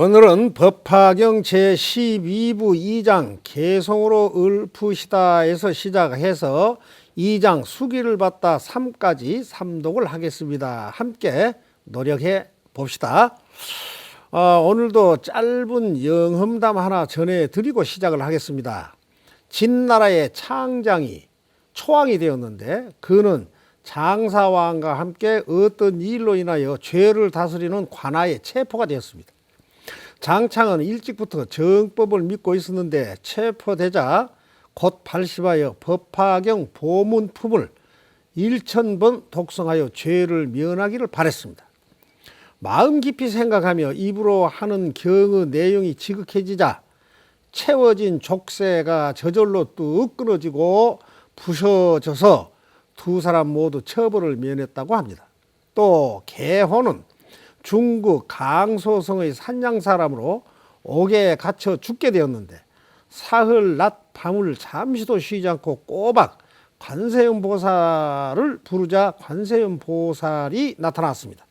오늘은 법화경 제12부 2장 개성으로 읊으시다에서 시작해서 2장 수기를 받다 3까지 삼독을 하겠습니다. 함께 노력해 봅시다. 오늘도 짧은 영험담 하나 전해드리고 시작을 하겠습니다. 진나라의 창장이 초왕이 되었는데 그는 장사왕과 함께 어떤 일로 인하여 죄를 다스리는 관아에 체포가 되었습니다. 장창은 일찍부터 정법을 믿고 있었는데 체포되자 곧 발심하여 법화경 보문품을 1000번 독송하여 죄를 면하기를 바랬습니다. 마음 깊이 생각하며 입으로 하는 경의 내용이 지극해지자 채워진 족쇄가 저절로 뚝 끊어지고 부서져서 두 사람 모두 처벌을 면했다고 합니다. 또 개호는 중국 강소성의 산양 사람으로 옥에 갇혀 죽게 되었는데 사흘 낮 밤을 잠시도 쉬지 않고 꼬박 관세음 보살을 부르자 관세음 보살이 나타났습니다.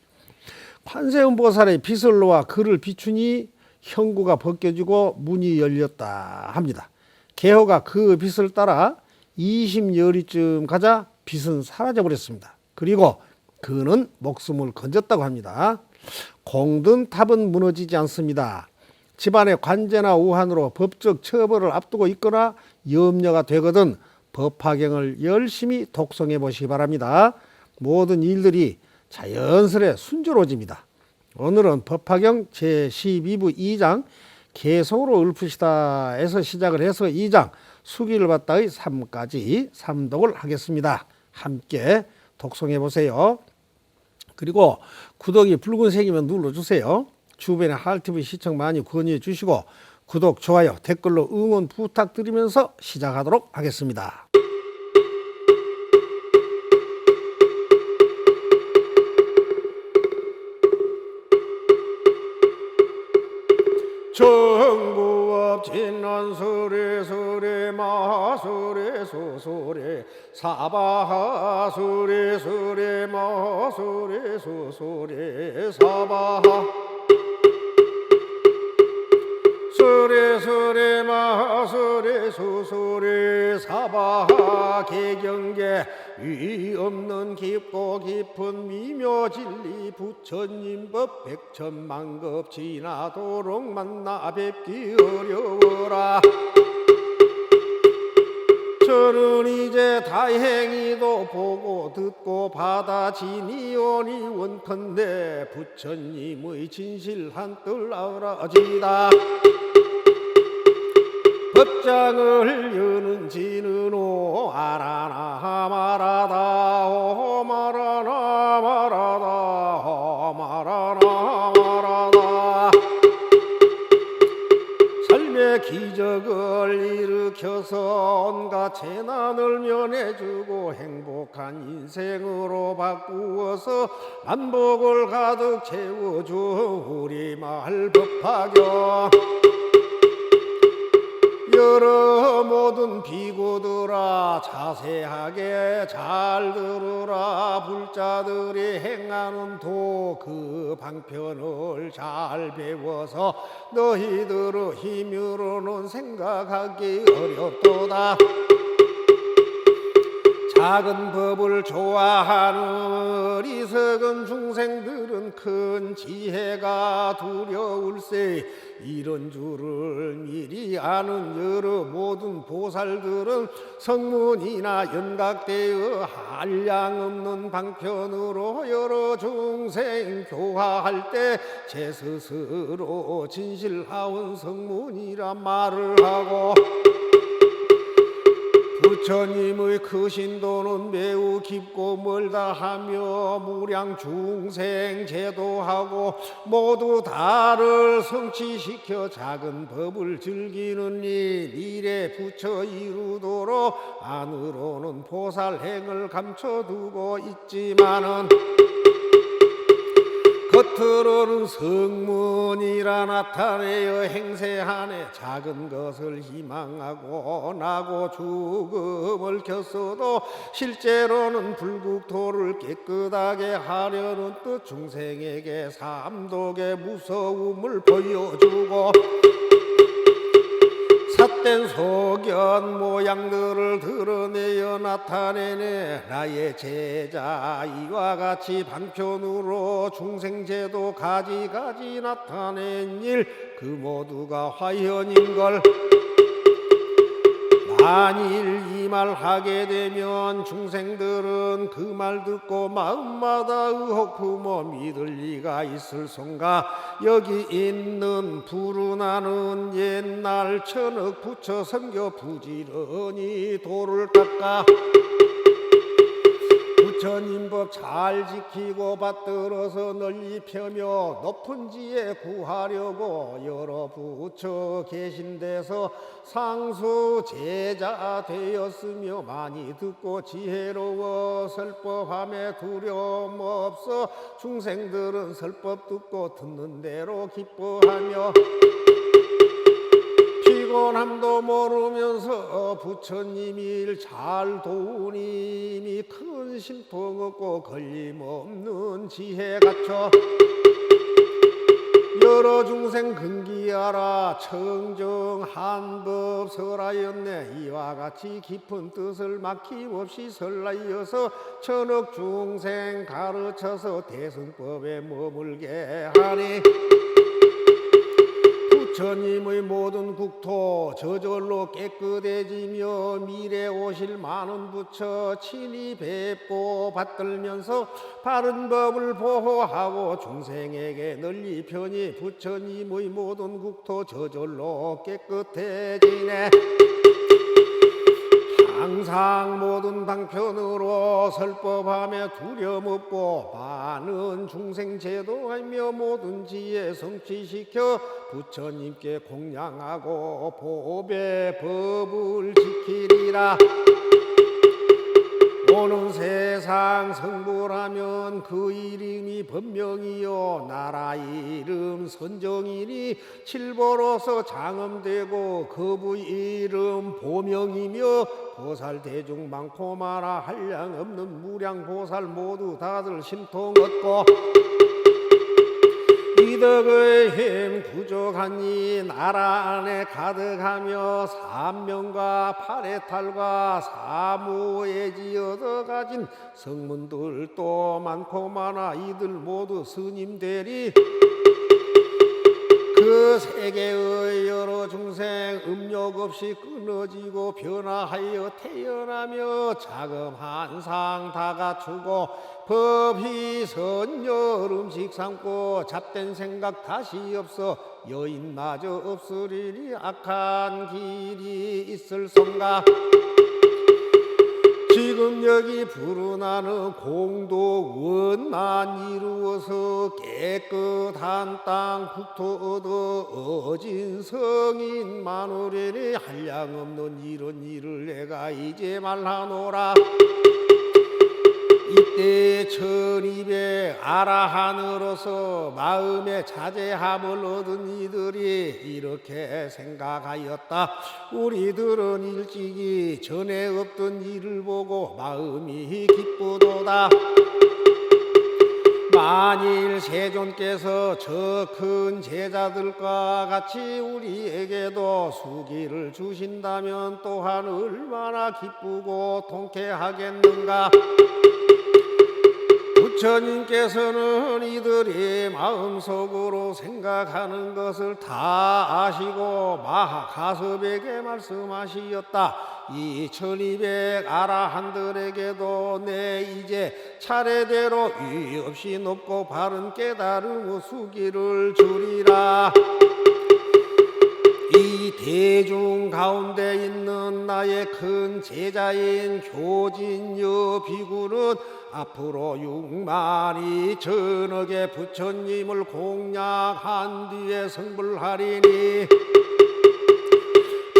관세음 보살의 빛을 놓아 그를 비추니 형구가 벗겨지고 문이 열렸다 합니다. 개호가 그 빛을 따라 20여리쯤 가자 빛은 사라져 버렸습니다. 그리고 그는 목숨을 건졌다고 합니다. 공든 탑은 무너지지 않습니다. 집안의 관제나 우환으로 법적 처벌을 앞두고 있거나 염려가 되거든 법화경을 열심히 독송해 보시기 바랍니다. 모든 일들이 자연스레 순조로워집니다. 오늘은 법화경 제12부 2장 개성으로 읊으시다에서 시작을 해서 2장 수기를 받다의 3까지 삼독을 하겠습니다. 함께 독송해 보세요. 그리고 구독이 붉은색이면 눌러주세요. 주변에 하얼TV 시청 많이 권유해 주시고 구독, 좋아요, 댓글로 응원 부탁드리면서 시작하도록 하겠습니다. 정부업 진난설에 설에 마설에 소설에 사바하 설에 설에 마설에 소설에 사바하 설에 설에 마설에 소설에 사바하 개경계 위 없는 깊고 깊은 미묘진리 부처님 법 백천만급 지나도록 만나 뵙기 어려워라. 저는 이제 다행히도 보고 듣고 받아지니오니 원컨대 부처님의 진실한 뜻 알아지다. 법장을 여는 지는 오 알아나 말하다 오 말하나 말하다 오 말하나 말하다. 삶의 기적을 일으켜서 온갖 재난을 면해주고 행복한 인생으로 바꾸어서 만복을 가득 채워준 우리 마을 법화경. 여러 모든 비구들아 자세하게 잘 들으라. 불자들이 행하는 도 그 방편을 잘 배워서 너희들의 힘으로는 생각하기 어렵도다. 작은 법을 좋아하는 어리석은 중생들은 큰 지혜가 두려울세. 이런 줄을 미리 아는 여러 모든 보살들은 성문이나 연각되어 한량없는 방편으로 여러 중생 교화할 때 제 스스로 진실하온 성문이라 말을 하고 부처님의 크신도는 매우 깊고 멀다 하며 무량 중생 제도하고 모두 다를 성취시켜 작은 법을 즐기는 일에 부처 이루도록 안으로는 보살행을 감춰두고 있지만은 겉으로는 성문이라 나타내어 행세하네. 작은 것을 희망하고 나고 죽음을 켰어도 실제로는 불국토를 깨끗하게 하려는 뜻. 중생에게 삼독의 무서움을 보여주고 삿된 소견 모양들을 드러내어 나타내네. 나의 제자 이와 같이 방편으로 중생제도 가지가지 나타낸 일, 그 모두가 화현인걸. 만일 이 말 하게 되면 중생들은 그 말 듣고 마음마다 의혹 품어 믿을 리가 있을손가. 여기 있는 불운하는 옛날 천억 부처 섬겨 부지런히 도를 닦아 부처님 법 잘 지키고 받들어서 널리 펴며 높은 지에 구하려고 여러 부처 계신 데서 상수 제자 되었으며 많이 듣고 지혜로워 설법함에 두려움 없어 중생들은 설법 듣고 듣는 대로 기뻐하며 피곤함도 모르면서 부처님 일 잘 도우님이 큰 신통 없고 걸림없는 지혜 갖춰 여러 중생 근기하라 청정한 법 설하였네. 이와 같이 깊은 뜻을 막힘없이 설하여서 천억 중생 가르쳐서 대승법에 머물게 하니 부처님의 모든 국토 저절로 깨끗해지며 미래 오실 많은 부처 친히 뵙고 받들면서 바른 법을 보호하고 중생에게 널리 편히 부처님의 모든 국토 저절로 깨끗해지네. 항상 모든 방편으로 설법하며 두려움 없고 많은 중생 제도하며 모든 지혜 성취시켜 부처님께 공양하고 법의 법을 지키리라. 오는 세상 성불하면 그 이름이 법명이요 나라 이름 선정이니 칠보로서 장엄되고 그부 이름 보명이며 보살 대중 많고 많아 한량 없는 무량 보살 모두 다들 신통 얻고 이덕의 힘 부족하니 나라 안에 가득하며 삼명과 팔해탈과 사무예지 얻어가진 성문들도 많고 많아 이들 모두 스님 되리. 그 세계의 여러 중생 음욕 없이 끊어지고 변화하여 태어나며 자금 한상 다 갖추고 법이 선열 음식 삼고 잡된 생각 다시 없어 여인마저 없으리니 악한 길이 있을성가. 지금 여기 불운하는 공도 원만 이루어서 깨끗한 땅 국토 얻어 어진 성인 마누리니 한량없는 이런 일을 내가 이제 말하노라. 이때 1200 아라한으로서 마음의 자제함을 얻은 이들이 이렇게 생각하였다. 우리들은 일찍이 전에 없던 일을 보고 마음이 기쁘도다. 만일 세존께서 저 큰 제자들과 같이 우리에게도 수기를 주신다면 또한 얼마나 기쁘고 통쾌하겠는가. 부처님께서는 이들이 마음속으로 생각하는 것을 다 아시고 마하가섭에게 말씀하시었다. 이 1200 아라한들에게도 내 이제 차례대로 위 없이 높고 바른 깨달음의 수기를 주리라. 이 대중 가운데 있는 나의 큰 제자인 교진여 비구는 앞으로 6만 2천억의 부처님을 공양한 뒤에 성불하리니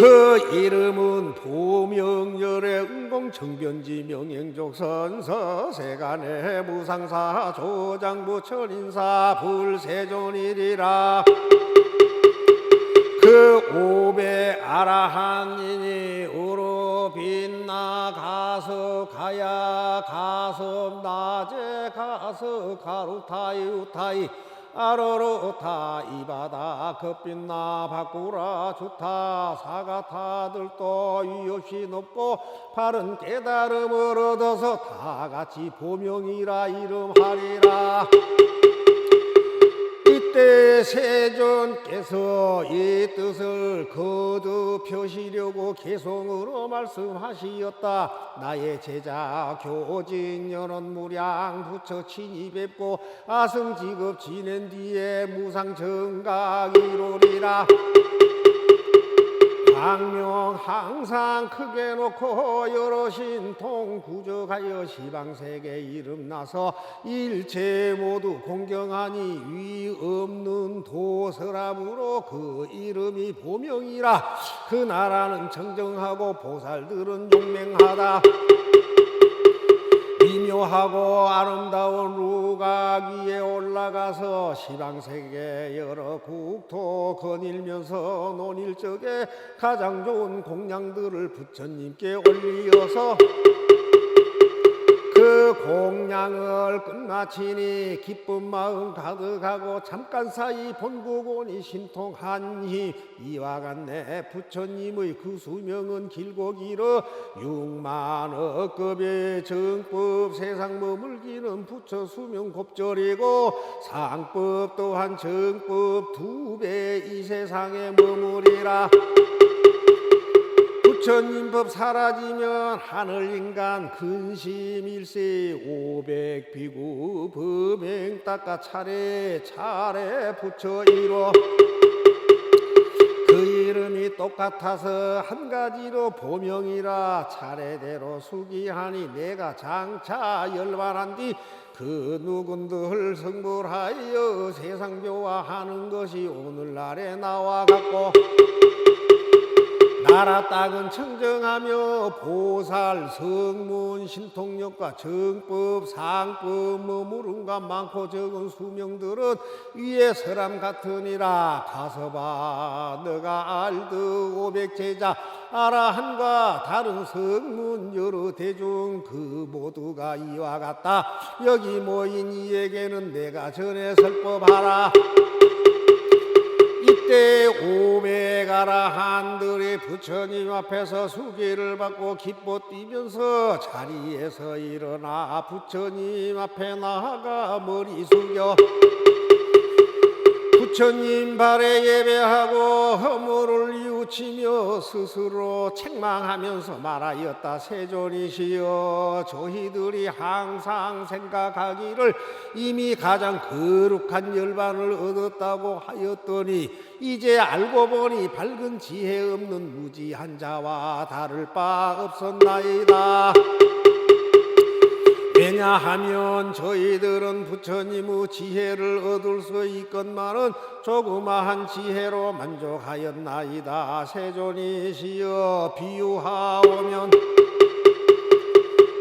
그 이름은 도명열의 은공청변지 명행족선서 세간의 무상사 조장부처인사 불세존이리라. 그 오배 아라한이니 우로 빛나 가서 가야 가서 낮에 가서 가루타이 우타이 아로로타 이바다 급빛나 바꾸라 주타 사가타들도 위없이 높고 바른 깨달음을 얻어서 다같이 보명이라 이름하리라. 이때 세존께서 이 뜻을 거듭 펴시려고 개송으로 말씀하시었다. 나의 제자 교진연원 무량 부처 친히 뵙고 아승지급 지낸 뒤에 무상정각이로리라. 광명 항상 크게 놓고 여러 신통 구적하여 시방세계 이름 나서 일체 모두 공경하니 위 없는 도서람으로 그 이름이 보명이라. 그 나라는 정정하고 보살들은 용맹하다. 미묘하고 아름다운 루각 위에 올라가서 시방세계 여러 국토 거닐면서 논일 적에 가장 좋은 공양들을 부처님께 올리어서 그 공양을 끝마치니 기쁜 마음 가득하고 잠깐 사이 본국온이 신통하니 이와 같네. 부처님의 그 수명은 길고 길어 6만억급의 정법 세상 머물기는 부처 수명 곱절이고 상법 또한 정법 2배 이 세상에 머무리라. 부처님 법 사라지면 하늘인간 근심 일세 500비구 범행 닦아 차례 부처 이로 그 이름이 똑같아서 한 가지로 보명이라. 차례대로 수기하니 내가 장차 열반한 뒤 그 누군들 성불하여 세상교화하는 것이 오늘날에 나와갖고 나라 땅은 청정하며 보살 성문 신통력과 정법 상법 머무름과 많고 적은 수명들은 위에 사람 같으니라. 가서봐 너가 알듯 500제자 아라한과 다른 성문 여러 대중 그 모두가 이와 같다. 여기 모인 이에게는 내가 전해 설법하라. 이때 500아라한들이 부처님 앞에서 수기를 받고 기뻐 뛰면서 자리에서 일어나 부처님 앞에 나아가 머리 숙여 부처님 발에 예배하고 허물을 뉘우치며 스스로 책망하면서 말하였다. 세존이시여, 저희들이 항상 생각하기를 이미 가장 거룩한 열반을 얻었다고 하였더니 이제 알고 보니 밝은 지혜 없는 무지한 자와 다를 바 없었나이다. 왜냐하면 저희들은 부처님의 지혜를 얻을 수 있건만은 조그마한 지혜로 만족하였나이다. 세존이시여, 비유하오면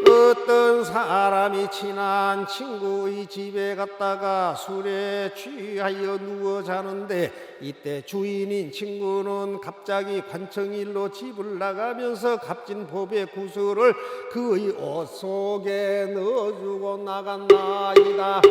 어떤 사람이 친한 친구의 집에 갔다가 술에 취하여 누워 자는데 이때 주인인 친구는 갑자기 관청일로 집을 나가면서 값진 보배 구슬을 그의 옷 속에 넣어주고 나간나이다.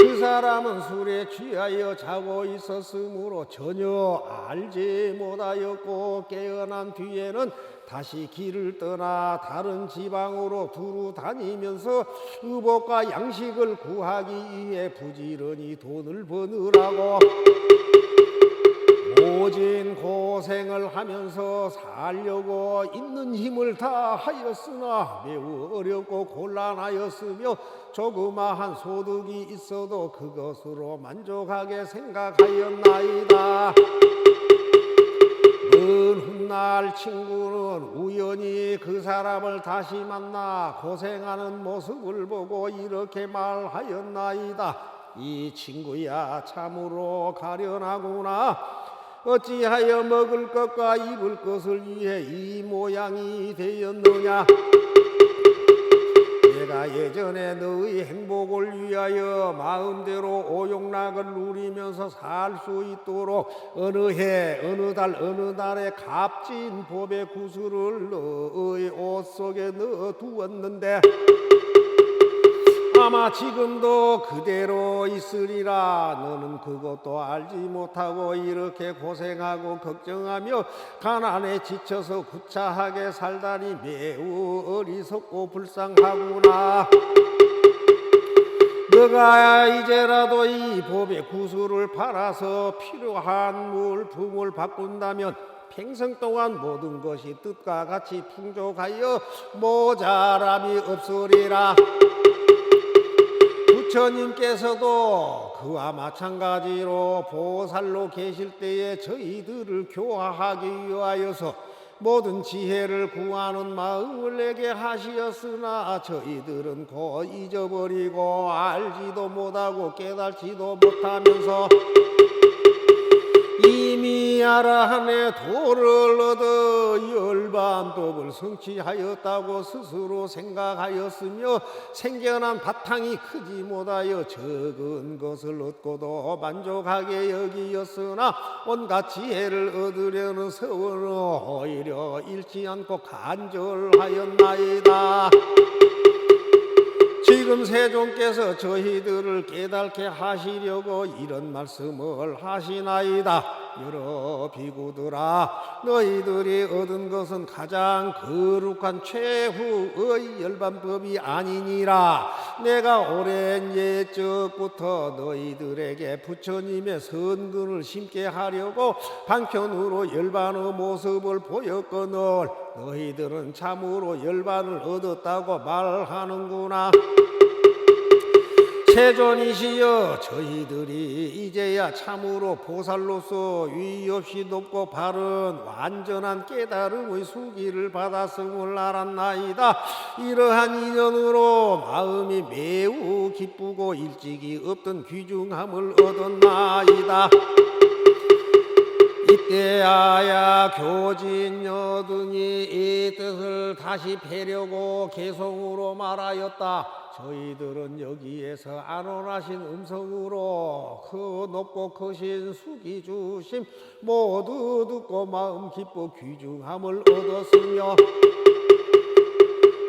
그 사람은 술에 취하여 자고 있었으므로 전혀 알지 못하였고 깨어난 뒤에는 다시 길을 떠나 다른 지방으로 두루 다니면서 의복과 양식을 구하기 위해 부지런히 돈을 버느라고 모진 고생을 하면서 살려고 있는 힘을 다 하였으나 매우 어렵고 곤란하였으며 조그마한 소득이 있어도 그것으로 만족하게 생각하였나이다. 먼 훗날 친구는 우연히 그 사람을 다시 만나 고생하는 모습을 보고 이렇게 말하였나이다. 이 친구야, 참으로 가련하구나. 어찌하여 먹을 것과 입을 것을 위해 이 모양이 되었느냐. 내가 예전에 너의 행복을 위하여 마음대로 오용락을 누리면서 살 수 있도록 어느 해 어느 달 어느 달에 값진 보배 구슬을 너의 옷 속에 넣어 두었는데 아마 지금도 그대로 있으리라. 너는 그것도 알지 못하고 이렇게 고생하고 걱정하며 가난에 지쳐서 구차하게 살다니 매우 어리석고 불쌍하구나. 너가 이제라도 이 보배 구슬을 팔아서 필요한 물품을 바꾼다면 평생 동안 모든 것이 뜻과 같이 풍족하여 모자람이 없으리라. 부처님께서도 그와 마찬가지로 보살로 계실 때에 저희들을 교화하기 위하여서 모든 지혜를 구하는 마음을 내게 하시었으나 저희들은 곧 잊어버리고 알지도 못하고 깨달지도 못하면서 이미 아라한의 도를 얻어 열반법을 성취하였다고 스스로 생각하였으며 생겨난 바탕이 크지 못하여 적은 것을 얻고도 만족하게 여기었으나 온갖 지혜를 얻으려는 서원은 오히려 잃지 않고 간절하였나이다. 지금 세존께서 저희들을 깨닫게 하시려고 이런 말씀을 하시나이다. 여러 비구들아, 너희들이 얻은 것은 가장 거룩한 최후의 열반법이 아니니라. 내가 오랜 옛적부터 너희들에게 부처님의 선근을 심게 하려고 방편으로 열반의 모습을 보였거늘 너희들은 참으로 열반을 얻었다고 말하는구나. 세존이시여, 저희들이 이제야 참으로 보살로서 위 없이 높고 바른 완전한 깨달음의 수기를 받았음을 알았나이다. 이러한 인연으로 마음이 매우 기쁘고 일찍이 없던 귀중함을 얻었나이다. 이때야야 교진 여든이 이 뜻을 다시 뵈려고 개성으로 말하였다. 저희들은 여기에서 안온하신 음성으로 그 높고 크신 수기 주심 모두 듣고 마음 기뻐 귀중함을 얻었으며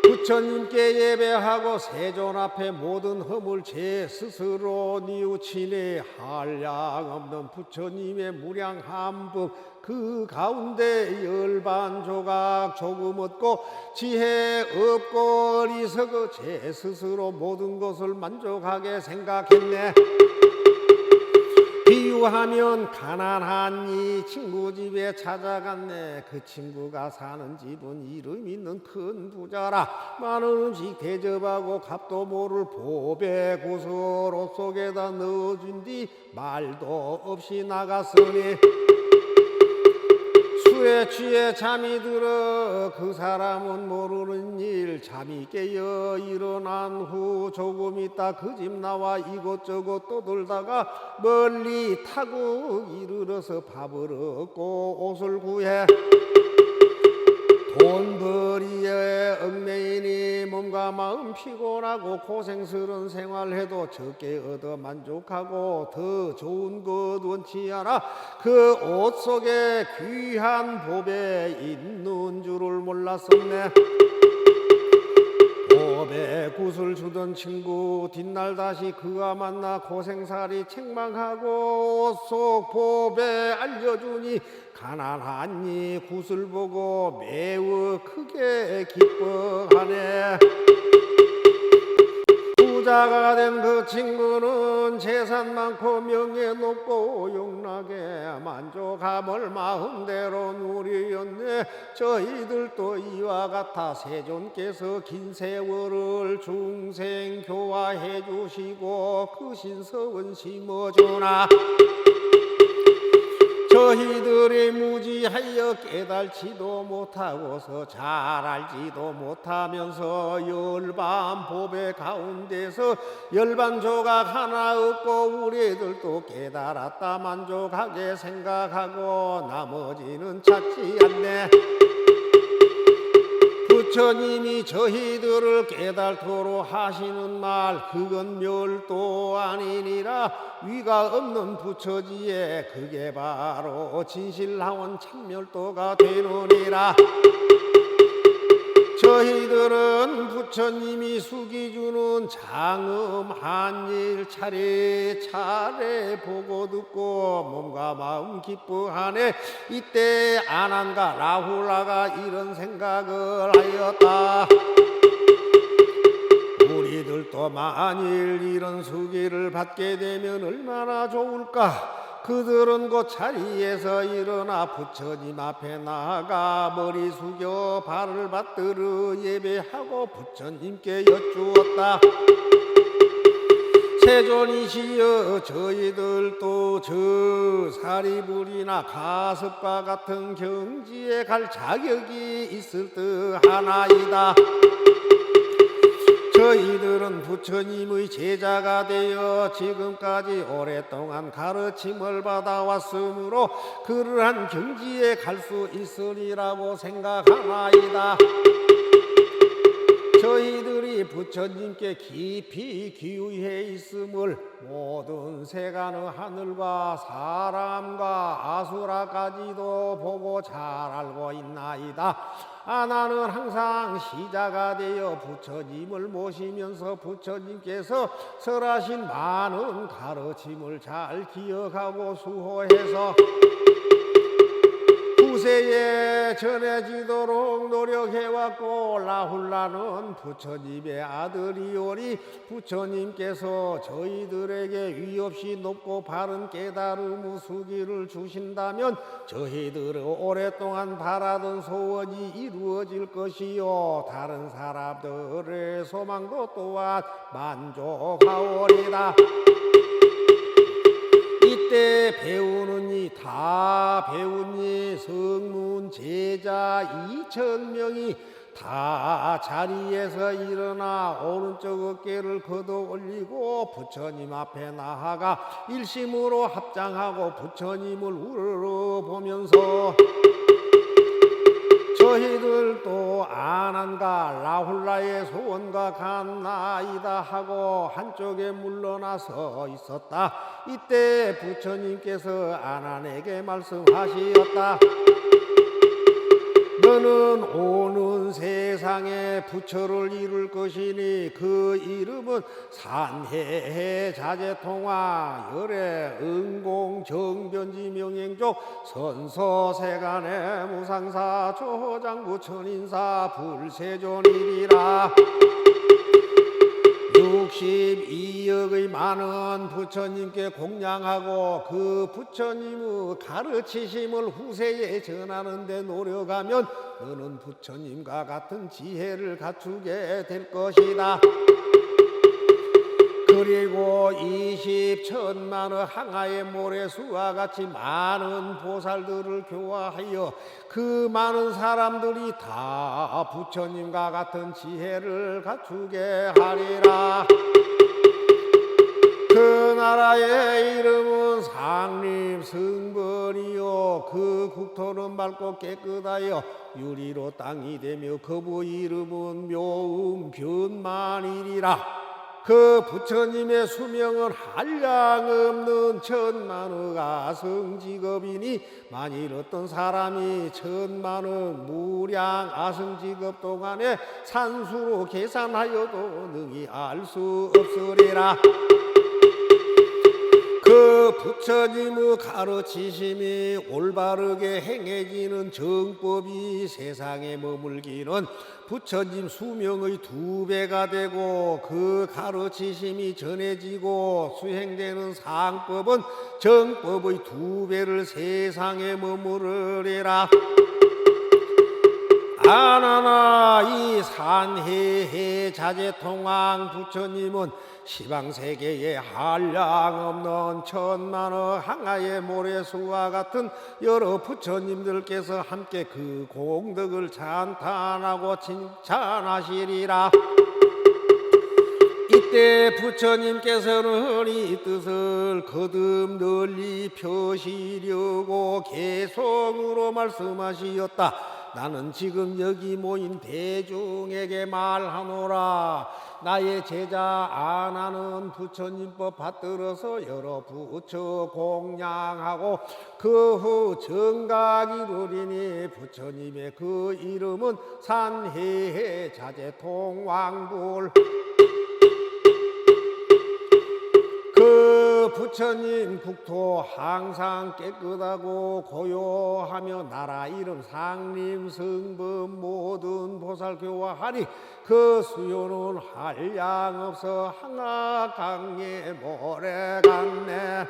부처님께 예배하고 세존 앞에 모든 허물 제 스스로 뉘우치니 한량없는 부처님의 무량함법 그 가운데 열반 조각 조금 얻고 지혜 없고 어리석어 제 스스로 모든 것을 만족하게 생각했네. 비유하면 가난한 이 친구 집에 찾아갔네. 그 친구가 사는 집은 이름 있는 큰 부자라. 많은 음식 대접하고 값도 모를 보배 구슬 옷 속에다 넣어준 뒤 말도 없이 나갔으니 수에 취해 잠이 들어 그 사람은 모르는 일 잠이 깨어 일어난 후 조금 있다 그 집 나와 이곳저곳 떠돌다가 멀리 타국 이르러서 밥을 얻고 옷을 구해 돈벌이에 얽매이니 몸과 마음 피곤하고 고생스러운 생활해도 적게 얻어 만족하고 더 좋은 것 원치 않아 그 옷 속에 귀한 보배 있는 줄을 몰랐었네. 보배 굿을 주던 친구 뒷날 다시 그와 만나 고생살이 책망하고 옷 속 보배 알려주니 가난한 이 굿을 보고 매우 크게 기뻐하네. 부자가 된 그 친구는 재산 많고 명예 높고 용락에 만족함을 마음대로 누리었네. 저희들도 이와 같아 세존께서 긴 세월을 중생 교화해 주시고 그 신석은 심어주나 저희들의 무지 그리하여 깨달지도 못하고서 잘 알지도 못하면서 열반 법의 가운데서 열반 조각 하나 없고 우리들도 깨달았다 만족하게 생각하고 나머지는 찾지 않네. 부처님이 저희들을 깨달도록 하시는 말 그건 멸도 아니니라. 위가 없는 부처지에 그게 바로 진실나온 참멸도가 되느니라. 저희들은 부처님이 숙이주는 장엄한 일 차례차례 보고 듣고 몸과 마음 기뻐하네. 이때 아난과 라훌라가 이런 생각을 하였다. 우리들도 만일 이런 수기를 받게 되면 얼마나 좋을까. 그들은 그 자리에서 일어나 부처님 앞에 나아가 머리 숙여 발을 받들어 예배하고 부처님께 여쭈었다. 세존이시여 저희들도 저 사리불이나 가섭과 같은 경지에 갈 자격이 있을 듯 하나이다. 저희들은 부처님의 제자가 되어 지금까지 오랫동안 가르침을 받아왔으므로 그러한 경지에 갈 수 있으리라고 생각하나이다. 저희들이 부처님께 깊이 기우해 있음을 모든 세간의 하늘과 사람과 아수라까지도 보고 잘 알고 있나이다. 나는 항상 시자가 되어 부처님을 모시면서 부처님께서 설하신 많은 가르침을 잘 기억하고 수호해서 후세에 전해지도록 노력해왔고 라훌라는 부처님의 아들이오니 부처님께서 저희들에게 위없이 높고 바른 깨달음의 수기를 주신다면 저희들의 오랫동안 바라던 소원이 이루어질 것이요 다른 사람들의 소망도 또한 만족하오리다. 이때 배우는 이 다 배운 이 성문 제자 2,000명이 다 자리에서 일어나 오른쪽 어깨를 걷어 올리고 부처님 앞에 나아가 일심으로 합장하고 부처님을 우러러보면서 저희들도 아난과 라훌라의 소원과 같나이다 하고 한쪽에 물러나서 있었다. 이때 부처님께서 아난에게 말씀하시었다. 너는 오는 세상에 부처를 이룰 것이니 그 이름은 산해 자재통화 열애 응공 정변지 명행족 선서세간의 무상사 조장부 천인사 불세존이리라. 62억의 많은 부처님께 공양하고 그 부처님의 가르치심을 후세에 전하는 데 노력하면 너는 부처님과 같은 지혜를 갖추게 될 것이다. 그리고 20천만의 항아의 모래수와 같이 많은 보살들을 교화하여 그 많은 사람들이 다 부처님과 같은 지혜를 갖추게 하리라. 그 나라의 이름은 상립 승번이요 그 국토는 맑고 깨끗하여 유리로 땅이 되며 그부 이름은 묘음 변만이리라. 그 부처님의 수명은 한량없는 천만의 아승직업이니 만일 어떤 사람이 천만의 무량 아승직업 동안에 산수로 계산하여도 능히 알 수 없으리라. 그 부처님의 가르치심이 올바르게 행해지는 정법이 세상에 머물기는 부처님 수명의 2배가 되고 그 가르치심이 전해지고 수행되는 상법은 정법의 2배를 세상에 머무르리라. 하나나 이 산해해 자재통왕 부처님은 시방세계에 한량없는 천만의 항아의 모래수와 같은 여러 부처님들께서 함께 그 공덕을 찬탄하고 칭찬하시리라. 이때 부처님께서는 이 뜻을 거듭 널리 펴시려고 계속으로 말씀하시었다. 나는 지금 여기 모인 대중에게 말하노라. 나의 제자 아나는 부처님법 받들어서 여러 부처 공양하고 그 후 정각 이루리니 부처님의 그 이름은 산해해 자재통왕불. 그 부처님 국토 항상 깨끗하고 고요하며 나라 이름 상림 성범 모든 보살 교화하니 그 수요는 한량없어 항아강의 모래 같네.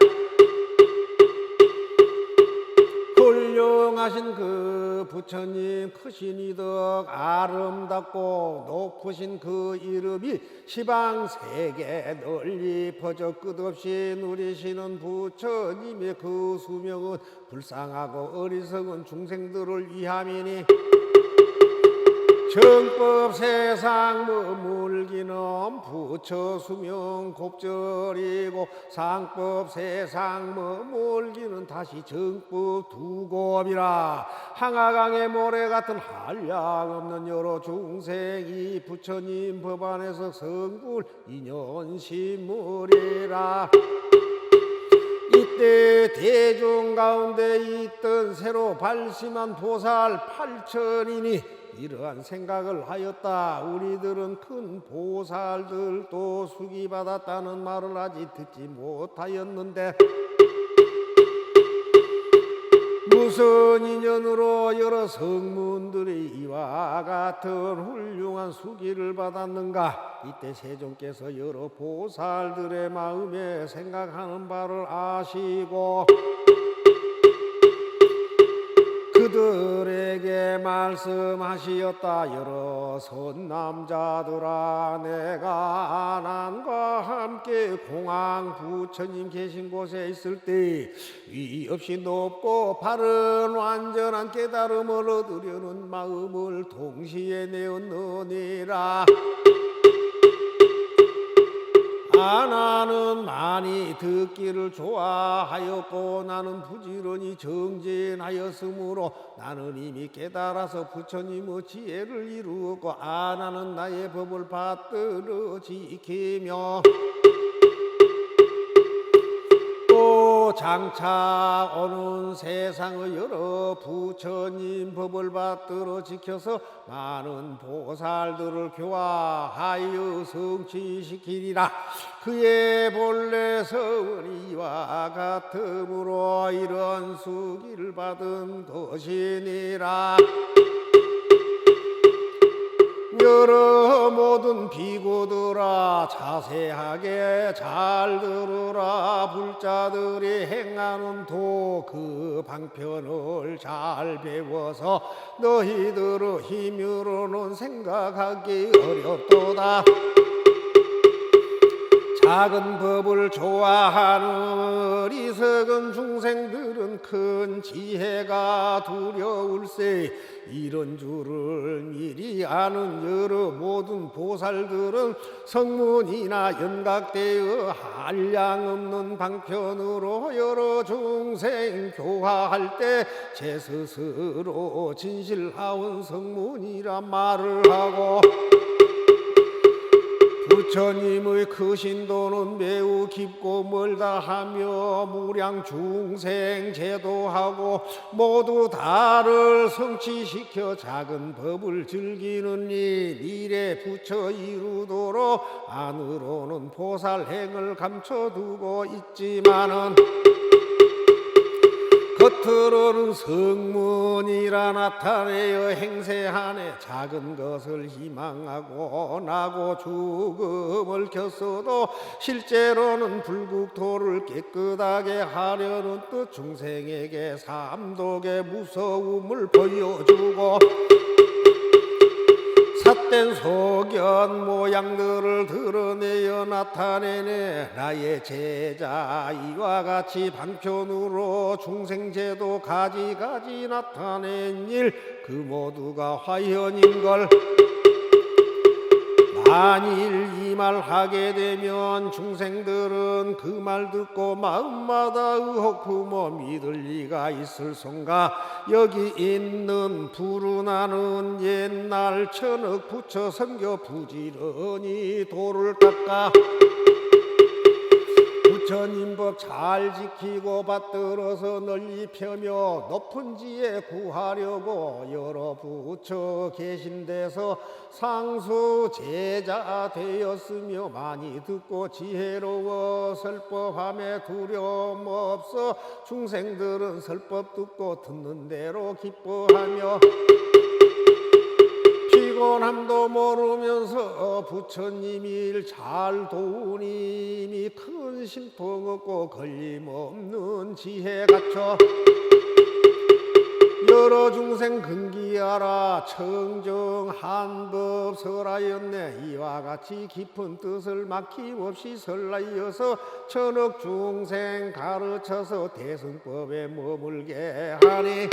훌륭하신 그 부처님 크신 이덕 아름답고 높으신 그 이름이 시방세계 널리 퍼져 끝없이 누리시는 부처님의 그 수명은 불쌍하고 어리석은 중생들을 위함이니 정법 세상 머물기는 부처 수명 곱절이고 상법 세상 머물기는 다시 정법 두곱이라. 항아강의 모래 같은 한량없는 여러 중생이 부처님 법안에서 성불 인연신물이라. 이때 대중 가운데 있던 새로 발심한 보살 8천이니 이러한 생각을 하였다. 우리들은 큰 보살들도 수기받았다는 말을 아직 듣지 못하였는데 무슨 인연으로 여러 성문들이 이와 같은 훌륭한 수기를 받았는가. 이때 세존께서 여러 보살들의 마음에 생각하는 바를 아시고 그들에게 말씀하시었다. 여러 선남자들아, 내가 아난과 함께 공황 부처님 계신 곳에 있을 때 위 없이 높고 바른 완전한 깨달음을 얻으려는 마음을 동시에 내었느니라. 나는 많이 듣기를 좋아하였고 나는 부지런히 정진하였으므로 나는 이미 깨달아서 부처님의 지혜를 이루었고 나는 나의 법을 받들어 지키며 또 장차 오는 세상의 여러 부처님 법을 받들어 지켜서 많은 보살들을 교화하여 성취시키리라. 그의 본래 서원이와 같으므로 이런 수기를 받은 것이니라. 여러 모든 비구들아, 자세하게 잘 들으라. 불자들이 행하는 도 그 방편을 잘 배워서 너희들의 힘으로는 생각하기 어렵도다. 작은 법을 좋아하는 어리석은 중생들은 큰 지혜가 두려울세. 이런 줄을 미리 아는 여러 모든 보살들은 성문이나 연각되어 한량없는 방편으로 여러 중생 교화할 때 제 스스로 진실하온 성문이라 말을 하고 부처님의 크신도는 매우 깊고 멀다 하며 무량 중생 제도하고 모두 다를 성취시켜 작은 법을 즐기는 이 미래 부처 이루도록 안으로는 보살행을 감춰두고 있지만은 겉으로는 성문이라 나타내어 행세하네. 작은 것을 희망하고 나고 죽음을 켰어도 실제로는 불국토를 깨끗하게 하려는 뜻 중생에게 삼독의 무서움을 보여주고 잣된 소견 모양들을 드러내어 나타내네. 나의 제자 이와 같이 방편으로 중생제도 가지가지 나타낸 일 그 모두가 화현인걸. 만일 이 말 하게 되면 중생들은 그 말 듣고 마음마다 의혹 품어 믿을 리가 있을손가. 여기 있는 불운하는 옛날 천억 부처 선교 부지런히 도를 닦아 부처님 법 잘 지키고 받들어서 널리 펴며 높은 지에 구하려고 여러 부처 계신 데서 상수 제자 되었으며 많이 듣고 지혜로워 설법함에 두려움 없어 중생들은 설법 듣고 듣는 대로 기뻐하며 피곤함도 모르면서 부처님 일 잘 도우니 이미 큰 신통 없고 걸림없는 지혜 갖춰 여러 중생 근기하라 청정한 법 설하였네. 이와 같이 깊은 뜻을 막힘없이 설하여서 천억 중생 가르쳐서 대승법에 머물게 하니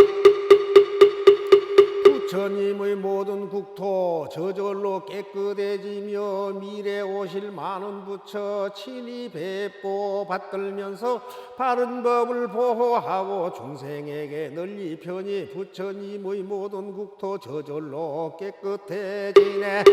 부처님의 모든 국토 저절로 깨끗해지며 미래 오실 많은 부처 친히 뵙고 받들면서 바른 법을 보호하고 중생에게 널리 편히 부처님의 모든 국토 저절로 깨끗해지네.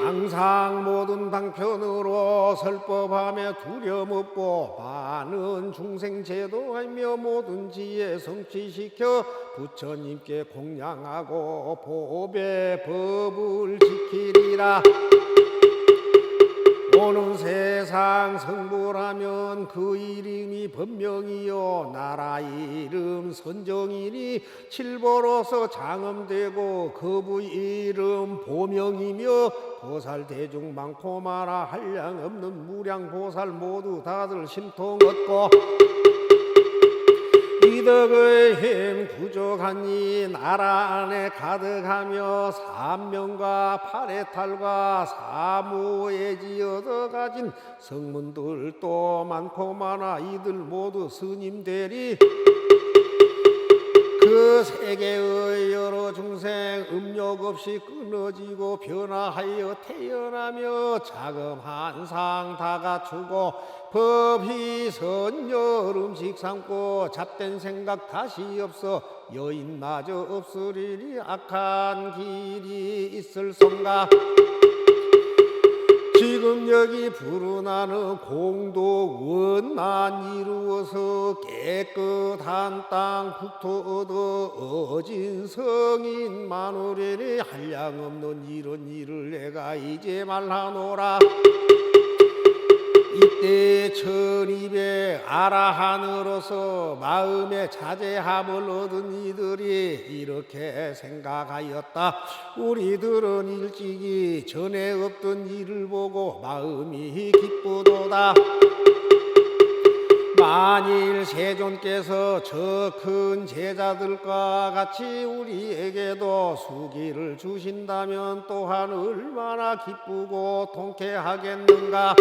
항상 모든 방편으로 설법하며 두려움 없고 많은 중생 제도하며 모든 지혜 성취시켜 부처님께 공양하고 보배 법을 지키리라. 오는 세상 성불하면 그 이름이 법명이요 나라 이름 선정이니 칠보로서 장엄되고 그부 이름 보명이며 보살 대중 많고 많아 한량없는 무량보살 모두 다들 심통 얻고 이덕의 힘 부족하니 나라 안에 가득하며 삼명과 팔해탈과 사무예지 얻어가진 성문들도 많고 많아 이들 모두 스님 되리. 그 세계의 여러 중생 음욕 없이 끊어지고 변화하여 태어나며 자금 한상 다 갖추고 법이 선열 음식 삼고 잡된 생각 다시 없어 여인마저 없으리니 악한 길이 있을성가. 지금 여기 불운하는 공도 원만 이루어서 깨끗한 땅 국토 얻어 어진 성인 마누리니 한량없는 이런 일을 내가 이제 말하노라. 이때 1200 아라한으로서 마음의 자제함을 얻은 이들이 이렇게 생각하였다. 우리들은 일찍이 전에 없던 일을 보고 마음이 기쁘도다. 만일 세존께서 저 큰 제자들과 같이 우리에게도 수기를 주신다면 또한 얼마나 기쁘고 통쾌하겠는가.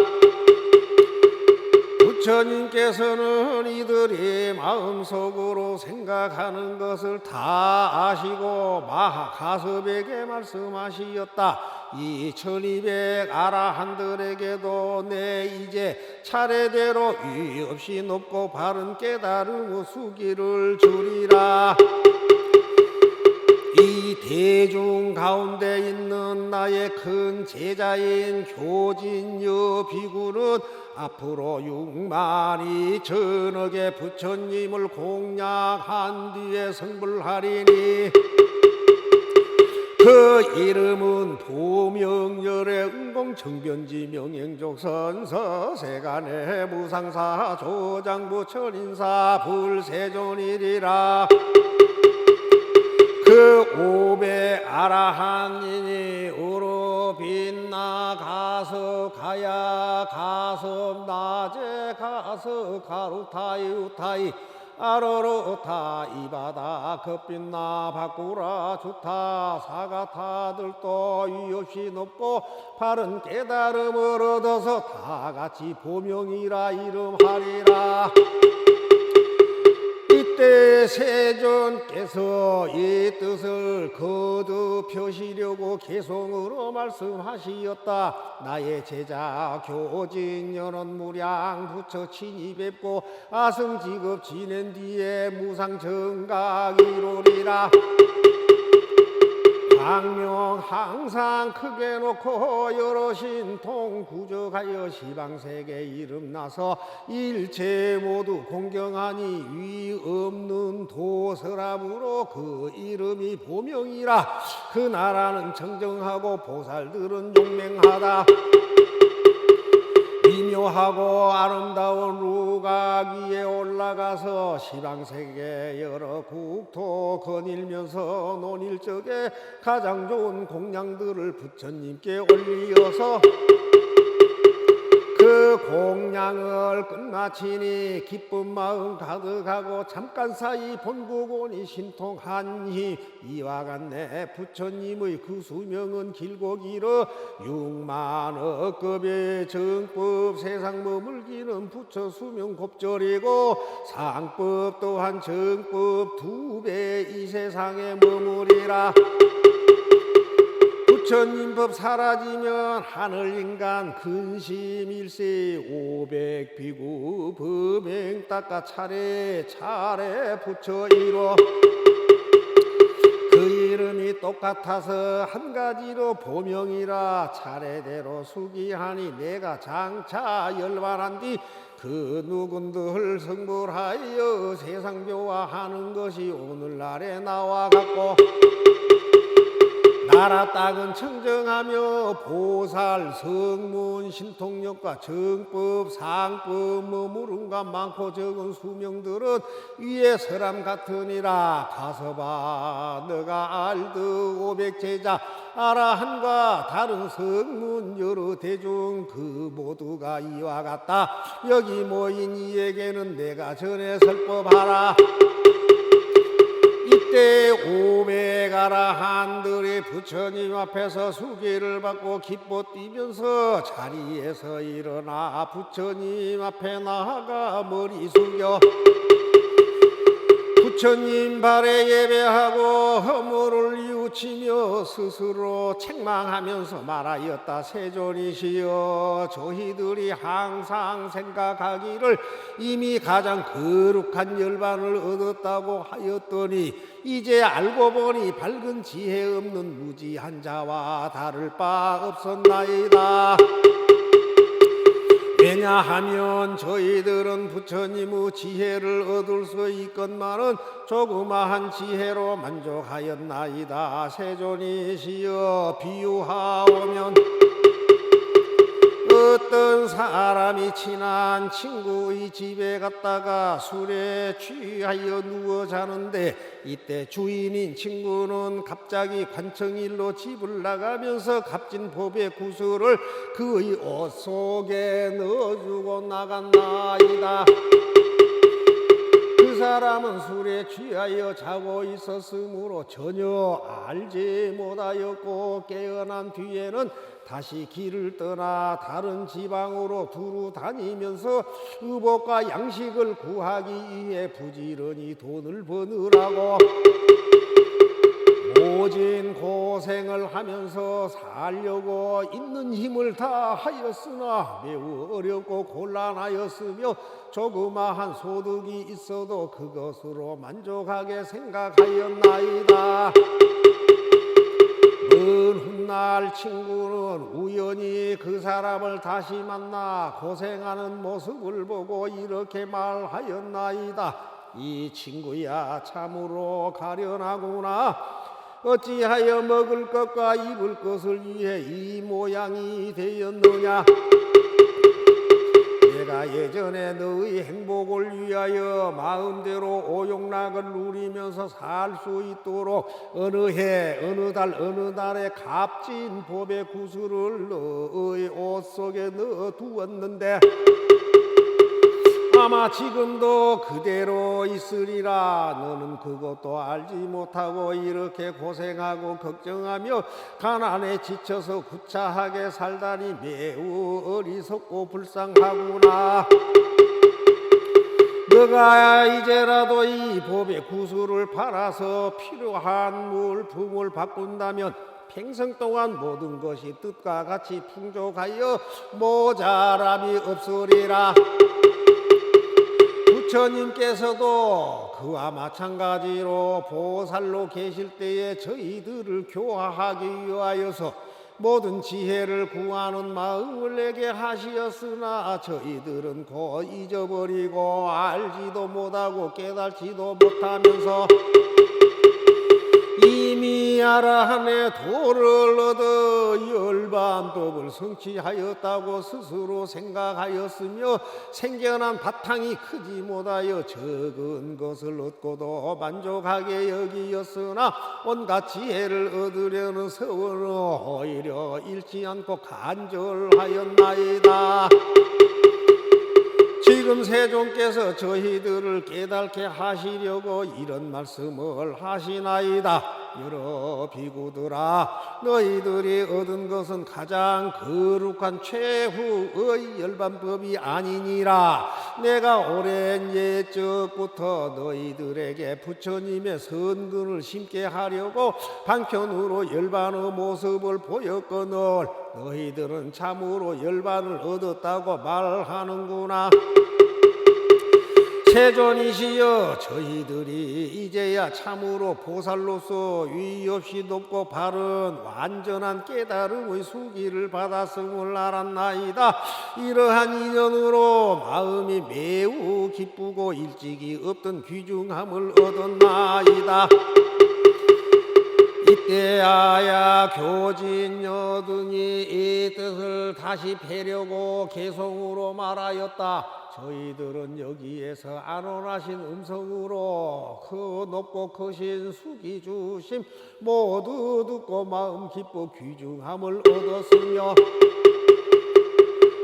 부처님께서는 이들이 마음속으로 생각하는 것을 다 아시고 마하가섭에게 말씀하시었다. 이 1200 아라한들에게도 내 이제 차례대로 위 없이 높고 바른 깨달음의 수기를 주리라. 이 대중 가운데 있는 나의 큰 제자인 교진여 비구는 앞으로 6만 2천억의 부처님을 공양한 뒤에 성불하리니 그 이름은 보명열의 응공청변지 명행족선서 세간의 무상사 조장부 천인사 불세존이리라. 그 500 아라한이니 우로 빛나 가서 가야 가서 낮에 가서 가루타이 우타이 아로로타 이 바다 급빛나 바꾸라 좋다 사가타들도 위없이 높고 바른 깨달음을 얻어서 다같이 보명이라 이름하리라. 이때 세존께서 이 뜻을 거듭 펴시려고 개송으로 말씀하시었다. 나의 제자 교진연원 무량 부처 친히 뵙고 아승지급 지낸 뒤에 무상정각 이루리라. 광명 항상 크게 놓고 여러 신통 구적하여 시방세계 이름나서 일체 모두 공경하니 위 없는 도서람으로 그 이름이 보명이라. 그 나라는 정정하고 보살들은 용맹하다. 미묘하고 아름다운 루각 위에 올라가서 시방세계 여러 국토 거닐면서 논일 적에 가장 좋은 공양들을 부처님께 올리어서 그 공양을 끝마치니 기쁜 마음 가득하고 잠깐 사이 본구곤이 신통하니 이와 같네. 부처님의 그 수명은 길고 길어 6만억급의 정법 세상 머물기는 부처 수명 곱절이고 상법 또한 정법 2배 이 세상에 머무리라. 부처님 법 사라지면 하늘인간 근심 일세 500비구 범행 닦아 차례 부처 이루. 그 이름이 똑같아서 한 가지로 보명이라. 차례대로 수기하니 내가 장차 열반한 뒤 그 누군들 성불하여 세상교화하는 것이 오늘날에 나와갖고 나라 땅은 청정하며 보살 성문 신통력과 정법 상법 머무름과 많고 적은 수명들은 위에 사람 같으니라. 가서봐 너가 알듯 500제자 아라한과 다른 성문 여러 대중 그 모두가 이와 같다. 여기 모인 이에게는 내가 전해 설법하라. 이때 500아라한들이 부처님 앞에서 수기를 받고 기뻐 뛰면서 자리에서 일어나 부처님 앞에 나아가 머리 숙여 부처님 발에 예배하고 허물을 뉘우치며 스스로 책망하면서 말하였다. 세존이시여 저희들이 항상 생각하기를 이미 가장 거룩한 열반을 얻었다고 하였더니 이제 알고 보니 밝은 지혜 없는 무지한 자와 다를 바 없었나이다. 왜냐하면 저희들은 부처님의 지혜를 얻을 수 있건만은 조그마한 지혜로 만족하였나이다. 세존이시여 비유하오면 어떤 사람이 친한 친구의 집에 갔다가 술에 취하여 누워 자는데 이때 주인인 친구는 갑자기 관청일로 집을 나가면서 값진 보배 구슬을 그의 옷 속에 넣어주고 나간나이다. 그 사람은 술에 취하여 자고 있었으므로 전혀 알지 못하였고 깨어난 뒤에는 다시 길을 떠나 다른 지방으로 두루 다니면서 의복과 양식을 구하기 위해 부지런히 돈을 버느라고 모진 고생을 하면서 살려고 있는 힘을 다하였으나 매우 어렵고 곤란하였으며 조그마한 소득이 있어도 그것으로 만족하게 생각하였나이다. 먼 훗날 친구는 우연히 그 사람을 다시 만나 고생하는 모습을 보고 이렇게 말하였나이다. 이 친구야 참으로 가련하구나. 어찌하여 먹을 것과 입을 것을 위해 이 모양이 되었느냐. 내가 예전에 너의 행복을 위하여 마음대로 오욕락을 누리면서 살 수 있도록 어느 해 어느 달 어느 달에 값진 보배 구슬을 너의 옷 속에 넣어 두었는데 아마 지금도 그대로 있으리라. 너는 그것도 알지 못하고 이렇게 고생하고 걱정하며 가난에 지쳐서 구차하게 살다니 매우 어리석고 불쌍하구나. 너가 이제라도 이 법의 구슬을 팔아서 필요한 물품을 바꾼다면 평생 동안 모든 것이 뜻과 같이 풍족하여 모자람이 없으리라. 부처님께서도 그와 마찬가지로 보살로 계실 때에 저희들을 교화하기 위하여서 모든 지혜를 구하는 마음을 내게 하시었으나 저희들은 곧 잊어버리고 알지도 못하고 깨달지도 못하면서 이미 아라한의 도를 얻어 열반법을 성취하였다고 스스로 생각하였으며 생겨난 바탕이 크지 못하여 적은 것을 얻고도 만족하게 여기었으나 온갖 지혜를 얻으려는 서원은 오히려 잃지 않고 간절하였나이다. 지금 세존께서 저희들을 깨닫게 하시려고 이런 말씀을 하시나이다. 여러 비구들아, 너희들이 얻은 것은 가장 거룩한 최후의 열반법이 아니니라. 내가 오랜 옛적부터 너희들에게 부처님의 선근을 심게 하려고 방편으로 열반의 모습을 보였거늘 너희들은 참으로 열반을 얻었다고 말하는구나. 세존이시여, 저희들이 이제야 참으로 보살로서 위 없이 높고 바른 완전한 깨달음의 수기를 받았음을 알았나이다. 이러한 인연으로 마음이 매우 기쁘고 일찍이 없던 귀중함을 얻었나이다. 이때야야 교진 여등이 이 뜻을 다시 뵈려고 개성으로 말하였다. 저희들은 여기에서 안온하신 음성으로 그 높고 크신 수기 주심 모두 듣고 마음 기뻐 귀중함을 얻었으며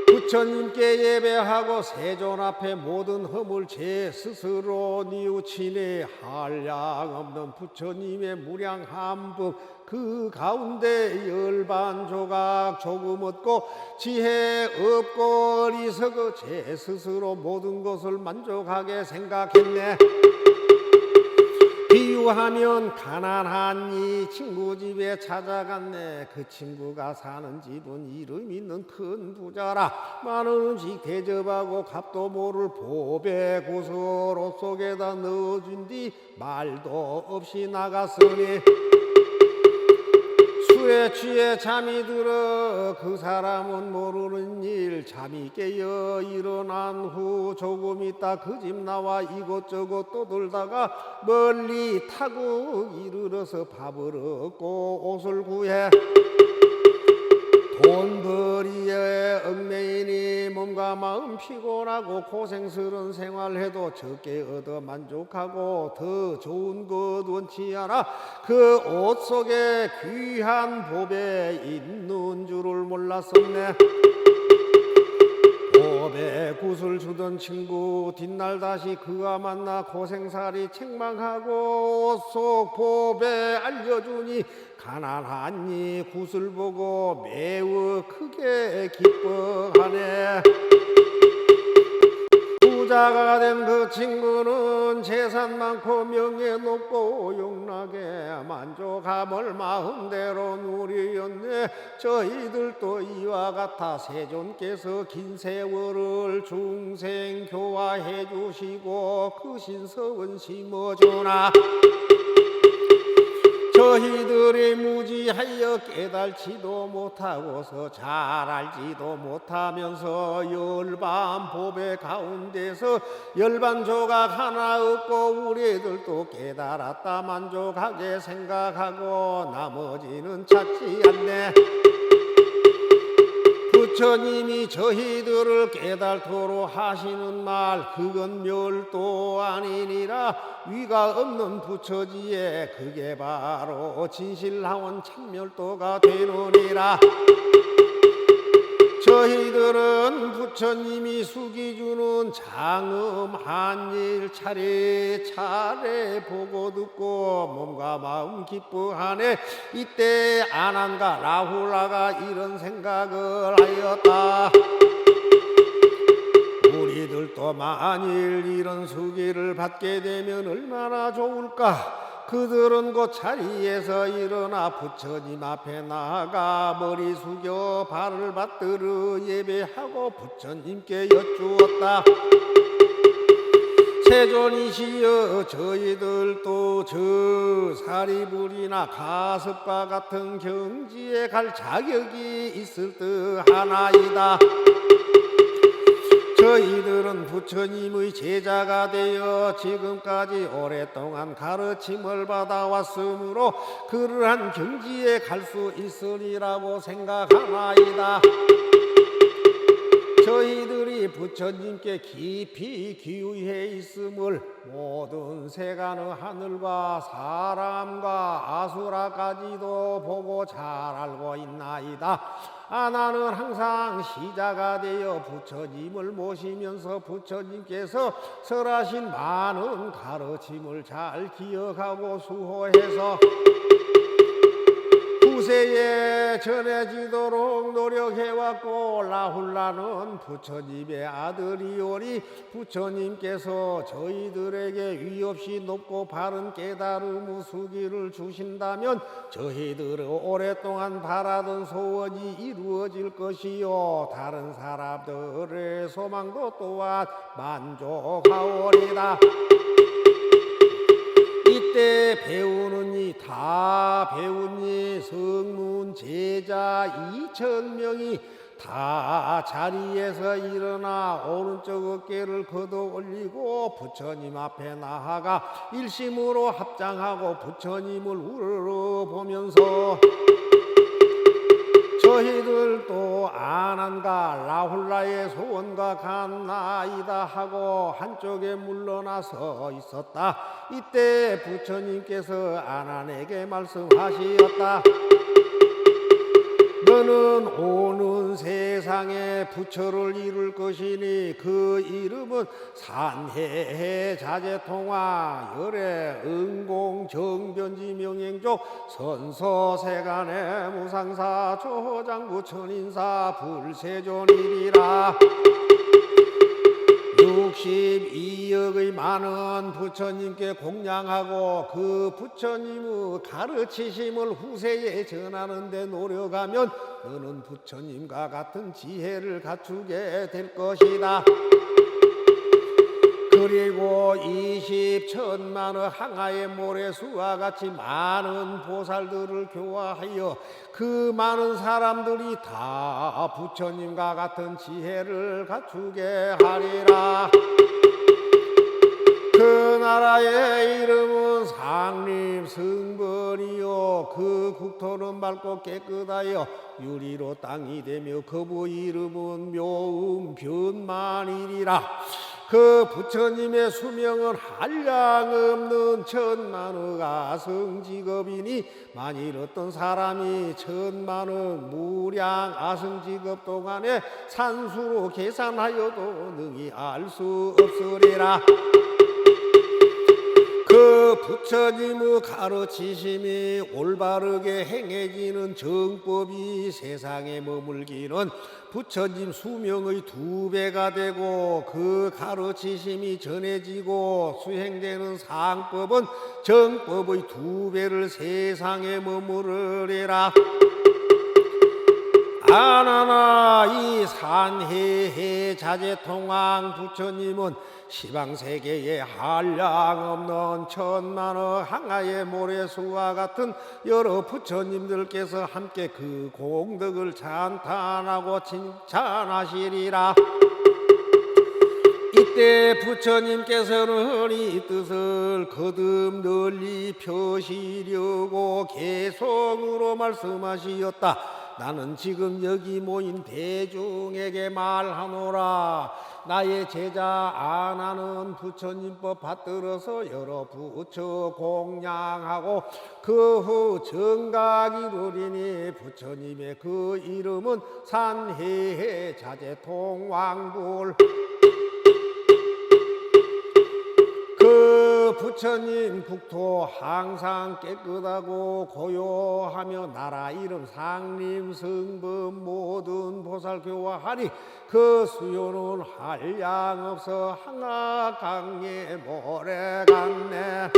부처님께 예배하고 세존 앞에 모든 허물 제 스스로 뉘우치니 한량없는 부처님의 무량함법 그 가운데 열반 조각 조금 얻고 지혜 없고 어리석어 제 스스로 모든 것을 만족하게 생각했네. 비유하면 가난한 이 친구 집에 찾아갔네. 그 친구가 사는 집은 이름 있는 큰 부자라. 많은 음식 대접하고 값도 모를 보배 구슬 옷 속에다 넣어준 뒤 말도 없이 나갔으니 수에 취해 잠이 들어 그 사람은 모르는 일 잠이 깨어 일어난 후 조금 있다 그 집 나와 이곳저곳 떠돌다가 멀리 타국 이르러서 밥을 얻고 옷을 구해 돈벌이에 얽매이니 몸과 마음 피곤하고 고생스러운 생활해도 적게 얻어 만족하고 더 좋은 것 원치 않아 그 옷 속에 귀한 보배 있는 줄을 몰랐었네. 보배 굿을 주던 친구 뒷날 다시 그와 만나 고생살이 책망하고 옷 속 보배 알려주니 가난하니 굿을 보고 매우 크게 기뻐하네. 부자가 된 그 친구는 재산 많고 명예 높고 용락에 만족함을 마음대로 누리었네. 저희들도 이와 같아 세존께서 긴 세월을 중생 교화해 주시고 그 신석은 심어주나 저희들이 무지하여 깨달지도 못하고서 잘 알지도 못하면서 열반 보배 가운데서 열반 조각 하나 얻고 우리들도 깨달았다 만족하게 생각하고 나머지는 찾지 않네. 부처님이 저희들을 깨달도록 하시는 말 그건 멸도 아니니라. 위가 없는 부처지에 그게 바로 진실하원 참멸도가 되느니라. 저희들은 부처님이 숙이주는 장엄 한일 차례차례 보고 듣고 몸과 마음 기뻐하네. 이때 아난과 라훌라가 이런 생각을 하였다. 우리들도 만일 이런 수기를 받게 되면 얼마나 좋을까. 그들은 그 자리에서 일어나 부처님 앞에 나아가 머리 숙여 발을 받들어 예배하고 부처님께 여쭈었다. 세존이시여, 저희들도 저 사리불이나 가습과 같은 경지에 갈 자격이 있을 듯 하나이다. 저희들은 부처님의 제자가 되어 지금까지 오랫동안 가르침을 받아왔으므로 그러한 경지에 갈 수 있으리라고 생각하나이다. 저희들이 부처님께 깊이 기우해 있음을 모든 세간의 하늘과 사람과 아수라까지도 보고 잘 알고 있나이다. 나는 항상 시자가 되어 부처님을 모시면서 부처님께서 설하신 많은 가르침을 잘 기억하고 수호해서 후세에 전해지도록 노력해왔고, 라훌라는 부처님의 아들이오니 부처님께서 저희들에게 위없이 높고 바른 깨달음의 수기를 주신다면 저희들의 오랫동안 바라던 소원이 이루어질 것이요, 다른 사람들의 소망도 또한 만족하오리다. 이때 배우는 이 다 배운 이 성문 제자 2,000명이 다 자리에서 일어나 오른쪽 어깨를 걷어 올리고 부처님 앞에 나아가 일심으로 합장하고 부처님을 우러러보면서 저희들도 아난과 라훌라의 소원과 같나이다 하고 한쪽에 물러나서 있었다. 이때 부처님께서 아난에게 말씀하시었다. 너는 오는 세상에 부처를 이룰 것이니 그 이름은 산해 자재통화 열애 응공 정변지 명행족 선서세간의 무상사 조장구 천인사 불세존이리라. 62억의 많은 부처님께 공양하고 그 부처님의 가르치심을 후세에 전하는 데 노력하면 너는 부처님과 같은 지혜를 갖추게 될 것이다. 그리고 20천만의 항아의 모래수와 같이 많은 보살들을 교화하여 그 많은 사람들이 다 부처님과 같은 지혜를 갖추게 하리라. 그 나라의 이름은 상림 승번이요, 그 국토는 맑고 깨끗하여 유리로 땅이 되며 그 이름은 묘음 변만이리라. 그 부처님의 수명은 한량없는 천만의 아승직업이니 만일 어떤 사람이 천만의 무량 아승직업 동안에 산수로 계산하여도 능히 알 수 없으리라. 그 부처님의 가르치심이 올바르게 행해지는 정법이 세상에 머물기는 부처님 수명의 2배가 되고 그 가르치심이 전해지고 수행되는 상법은 정법의 2배를 세상에 머무르리라. 아나나 이 산해해 자재통왕 부처님은 시방세계에 한량없는 천만의 항아의 모래수와 같은 여러 부처님들께서 함께 그 공덕을 찬탄하고 칭찬하시리라. 이때 부처님께서는 이 뜻을 거듭 널리 펴시려고 개성으로 말씀하시었다. 나는 지금 여기 모인 대중에게 말하노라. 나의 제자 아나는 부처님법 받들어서 여러 부처 공양하고 그 후 정각 이루리니 부처님의 그 이름은 산해해 자재통왕불. 그 부처님 국토 항상 깨끗하고 고요하며 나라 이름 상림 성범 모든 보살 교화하니 그 수요는 한량없어 한가강의 모래 같네.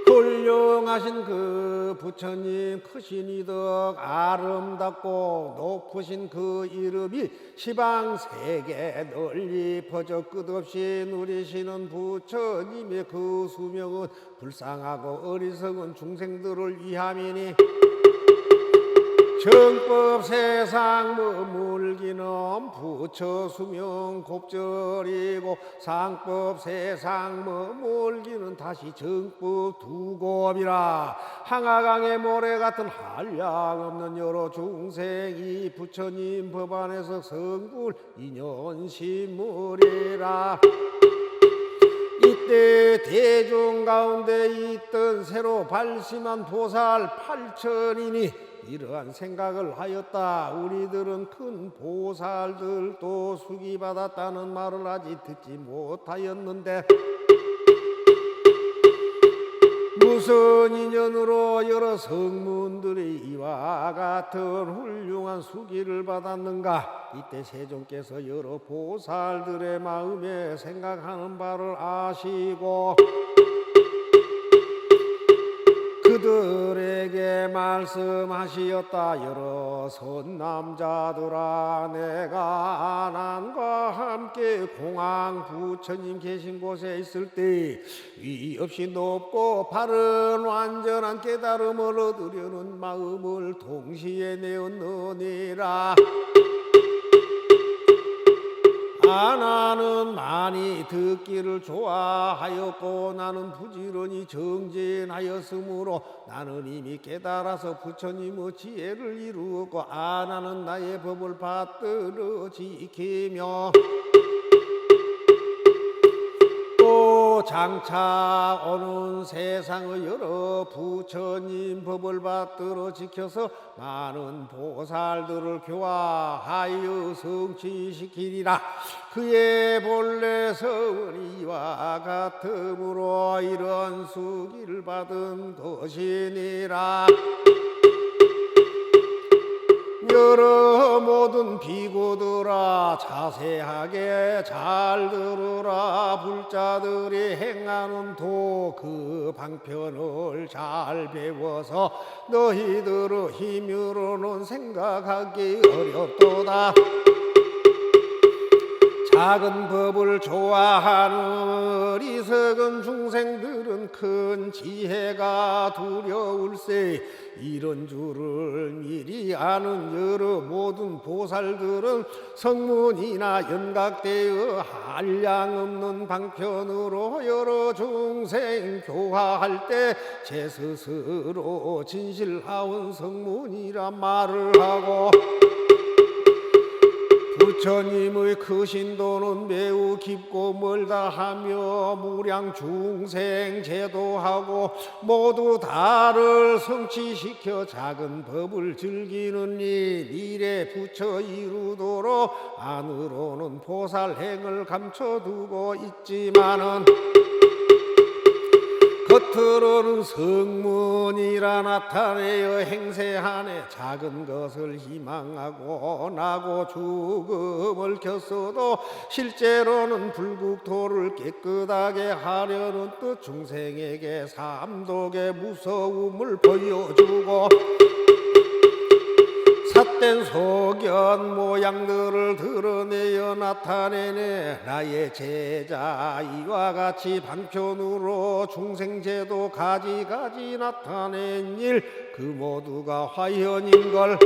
훌륭하신 그 부처님 크신 이덕 아름답고 높으신 그 이름이 시방 세계 널리 퍼져 끝없이 누리시는 부처님의 그 수명은 불쌍하고 어리석은 중생들을 위함이니 정법 세상 머물기는 부처 수명 곱절이고 상법 세상 머물기는 다시 정법 두곱이라. 항아강의 모래 같은 한량없는 여러 중생이 부처님 법안에서 성불 인연신물이라. 이때 대중 가운데 있던 새로 발심한 보살 8천이니 이러한 생각을 하였다. 우리들은 큰 보살들도 수기받았다는 말을 아직 듣지 못하였는데 무슨 인연으로 여러 성문들이 이와 같은 훌륭한 수기를 받았는가. 이때 세종께서 여러 보살들의 마음에 생각하는 바를 아시고 그들에게 말씀하시었다. 여러 선남자들아, 내가 아난과 함께 공황 부처님 계신 곳에 있을 때 위 없이 높고 바른 완전한 깨달음을 얻으려는 마음을 동시에 내었느니라. 나는 많이 듣기를 좋아하였고 나는 부지런히 정진하였으므로 나는 이미 깨달아서 부처님의 지혜를 이루었고 나는 나의 법을 받들어 지키며 또 장차 오는 세상의 여러 부처님 법을 받들어 지켜서 많은 보살들을 교화하여 성취시키리라. 그의 본래 서원이 이와 같으므로 이런 수기를 받은 것이니라. 여러 모든 비구들아, 자세하게 잘 들으라. 불자들이 행하는 도 그 방편을 잘 배워서 너희들의 힘으로는 생각하기 어렵도다. 작은 법을 좋아하는 어리석은 중생들은 큰 지혜가 두려울세. 이런 줄을 미리 아는 여러 모든 보살들은 성문이나 연각되어 한량없는 방편으로 여러 중생 교화할 때 제 스스로 진실하온 성문이라 말을 하고 부처님의 크신도는 매우 깊고 멀다 하며 무량 중생 제도하고 모두 다를 성취시켜 작은 법을 즐기는 일 일에 부처 이루도록 안으로는 보살행을 감춰두고 있지만은 겉으로는 성문이라 나타내어 행세하네. 작은 것을 희망하고 나고 죽음을 켰어도 실제로는 불국토를 깨끗하게 하려는 뜻 중생에게 삼독의 무서움을 보여주고 삿된 소견 모양들을 드러내어 나타내네. 나의 제자 이와 같이 방편으로 중생제도 가지가지 나타낸 일 그 모두가 화현인걸.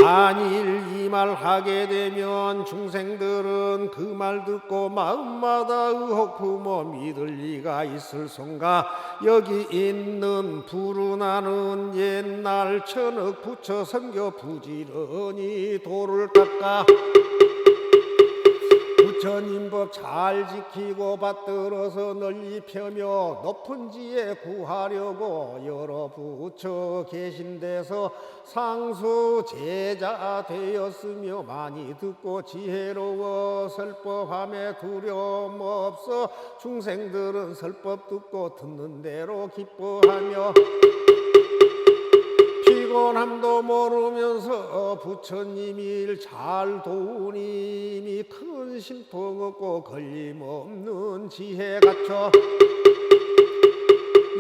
만일 이 말 하게 되면 중생들은 그 말 듣고 마음마다 의혹 품어 믿을 리가 있을 손가. 여기 있는 부르나는 옛날 천억 부처 선교 부지런히 도를 닦아 부처님 법 잘 지키고 받들어서 널리 펴며 높은 지에 구하려고 여러 부처 계신 데서 상수 제자 되었으며 많이 듣고 지혜로워 설법함에 두려움 없어 중생들은 설법 듣고 듣는 대로 기뻐하며 피곤함도 모르면서 부처님 일 잘 도우님이 큰 신통 없고 걸림없는 지혜 갖춰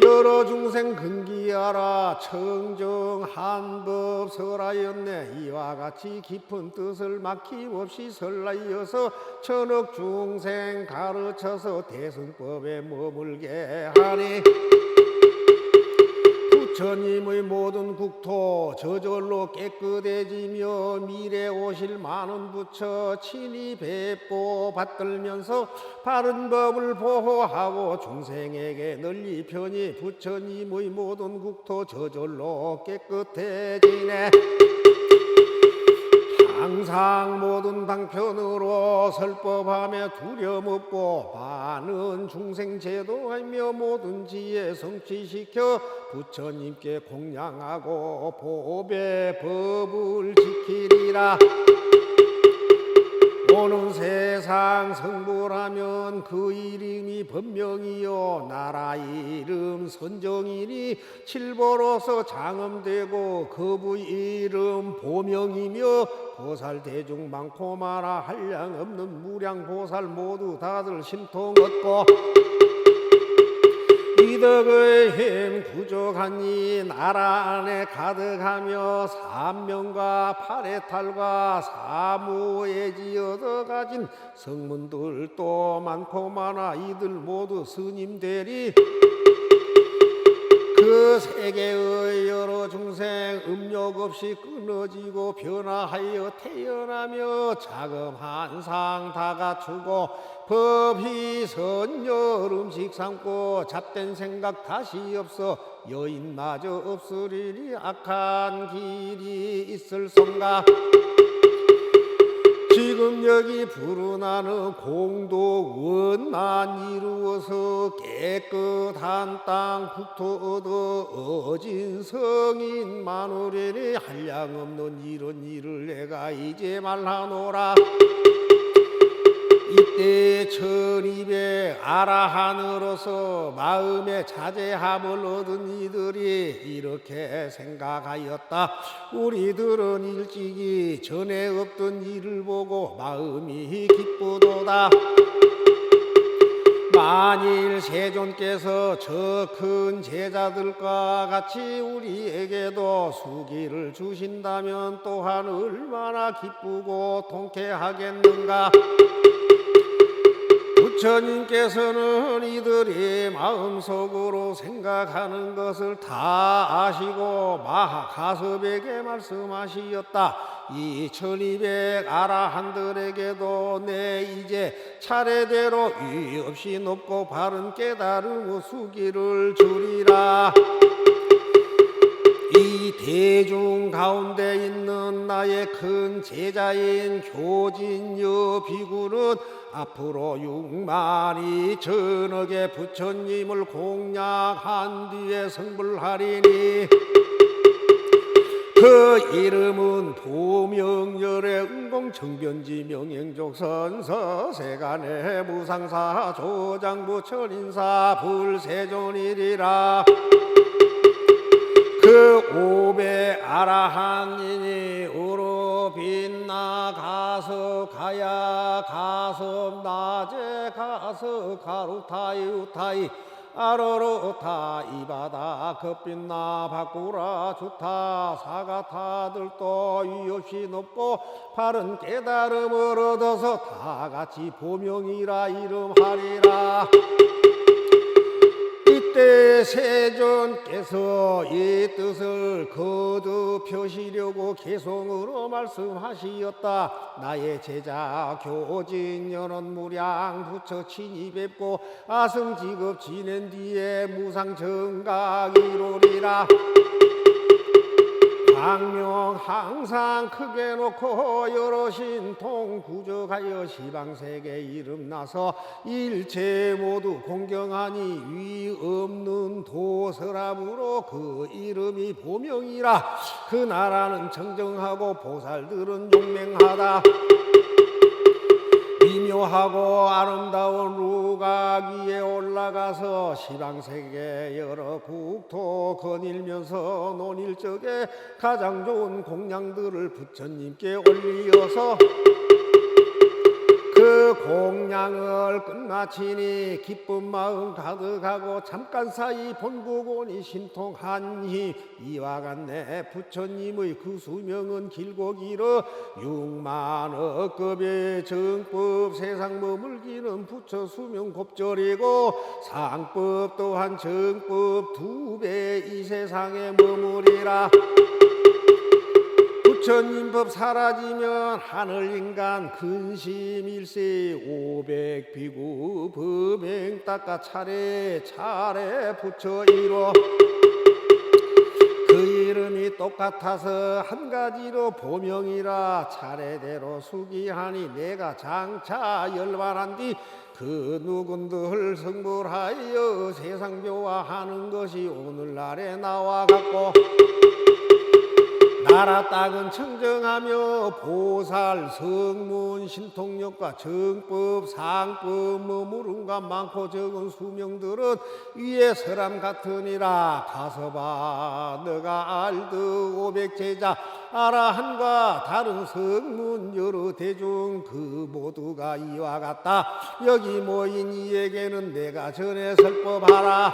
여러 중생 근기하라 청정한 법 설하였네. 이와 같이 깊은 뜻을 막힘없이 설하여서 천억 중생 가르쳐서 대승법에 머물게 하니 부처님의 모든 국토 저절로 깨끗해지며 미래 오실 많은 부처 친히 뵙고 받들면서 바른 법을 보호하고 중생에게 널리 편히 부처님의 모든 국토 저절로 깨끗해지네. 항상 모든 방편으로 설법하며 두려움 없고 많은 중생 제도하며 모든 지혜 성취시켜 부처님께 공양하고 보배 법을 지키리라. 오는 세상 성불하면 그 이름이 법명이요 나라 이름 선정이니 칠보로서 장엄되고 그부 이름 보명이며 보살 대중 많고 많아 한량 없는 무량 보살 모두 다들 심통 얻고 이덕의 힘 부족하니 나라 안에 가득하며 삼명과 팔해탈과 사무예지 얻어가진 성문들도 많고 많아 이들 모두 스님 되리. 그 세계의 여러 중생 음욕 없이 끊어지고 변화하여 태어나며 자금 한상 다 갖추고 법희 선열 음식 삼고 잡된 생각 다시 없어 여인마저 없으리니 악한 길이 있을 성가. 지금 여기 부르나는 공도 원만 이루어서 깨끗한 땅 국토 얻어 어진 성인 마누리니 한량없는 이런 일을 내가 이제 말하노라. 이때 1200 아라한으로서 마음의 자제함을 얻은 이들이 이렇게 생각하였다. 우리들은 일찍이 전에 없던 일을 보고 마음이 기쁘도다. 만일 세존께서 저 큰 제자들과 같이 우리에게도 수기를 주신다면 또한 얼마나 기쁘고 통쾌하겠는가. 부처님께서는 이들이 마음속으로 생각하는 것을 다 아시고 마하가섭에게 말씀하시었다. 이 1200 아라한들에게도 내 이제 차례대로 위 없이 높고 바른 깨달음의 수기를 주리라. 이 대중 가운데 있는 나의 큰 제자인 교진여 비구는 앞으로 6만 2천억의 부처님을 공양한 뒤에 성불하리니 그 이름은 보명열의 응공청변지 명행족선서 세간의 무상사 조장부 천인사 불세존이리라. 그 500 아라한이니 우로 빛나 가서 가야 가서 낮에 가서 가루타이 우타이 아로로타 이바다 급빛나 바꾸라 주타 사가타들도 위없이 높고 바른 깨달음을 얻어서 다같이 보명이라 이름하리라. 이때 이때 세존께서 이 뜻을 거듭하시려고 개송으로 말씀하시었다. 나의 제자 교진연원 무량 부처 친히 뵙고 아승직업 지낸 뒤에 무상정각 이루리라. 광명 항상 크게 놓고 여러 신통 구적하여 시방세계 이름 나서 일체 모두 공경하니 위 없는 도서람으로 그 이름이 보명이라. 그 나라는 청정하고 보살들은 용맹하다. 미묘하고 아름다운 루각 위에 올라가서 시방세계 여러 국토 거닐면서 논일 적에 가장 좋은 공양들을 부처님께 올리어서 그 공양을 끝마치니 기쁜 마음 가득하고 잠깐 사이 본구곤이 신통하니 이와 같네. 부처님의 그 수명은 길고 길어 6만억 급의 정법 세상 머물기는 부처 수명 곱절이고 상법 또한 정법 2배 이 세상에 머무리라. 부처님 법 사라지면 하늘 인간 근심 일세 500비구 범행 닦아 차례 부처 이로 그 이름이 똑같아서 한 가지로 보명이라. 차례대로 수기하니 내가 장차 열반한 뒤 그 누군들 성불하여 세상교화하는 것이 오늘날에 나와갖고 나라 땅은 청정하며 보살 성문 신통력과 정법 상법 머무름과 많고 적은 수명들은 위에 사람 같으니라. 가서봐 너가 알듯 500제자 아라한과 다른 성문 여러 대중 그 모두가 이와 같다. 여기 모인 이에게는 내가 전해 설법하라.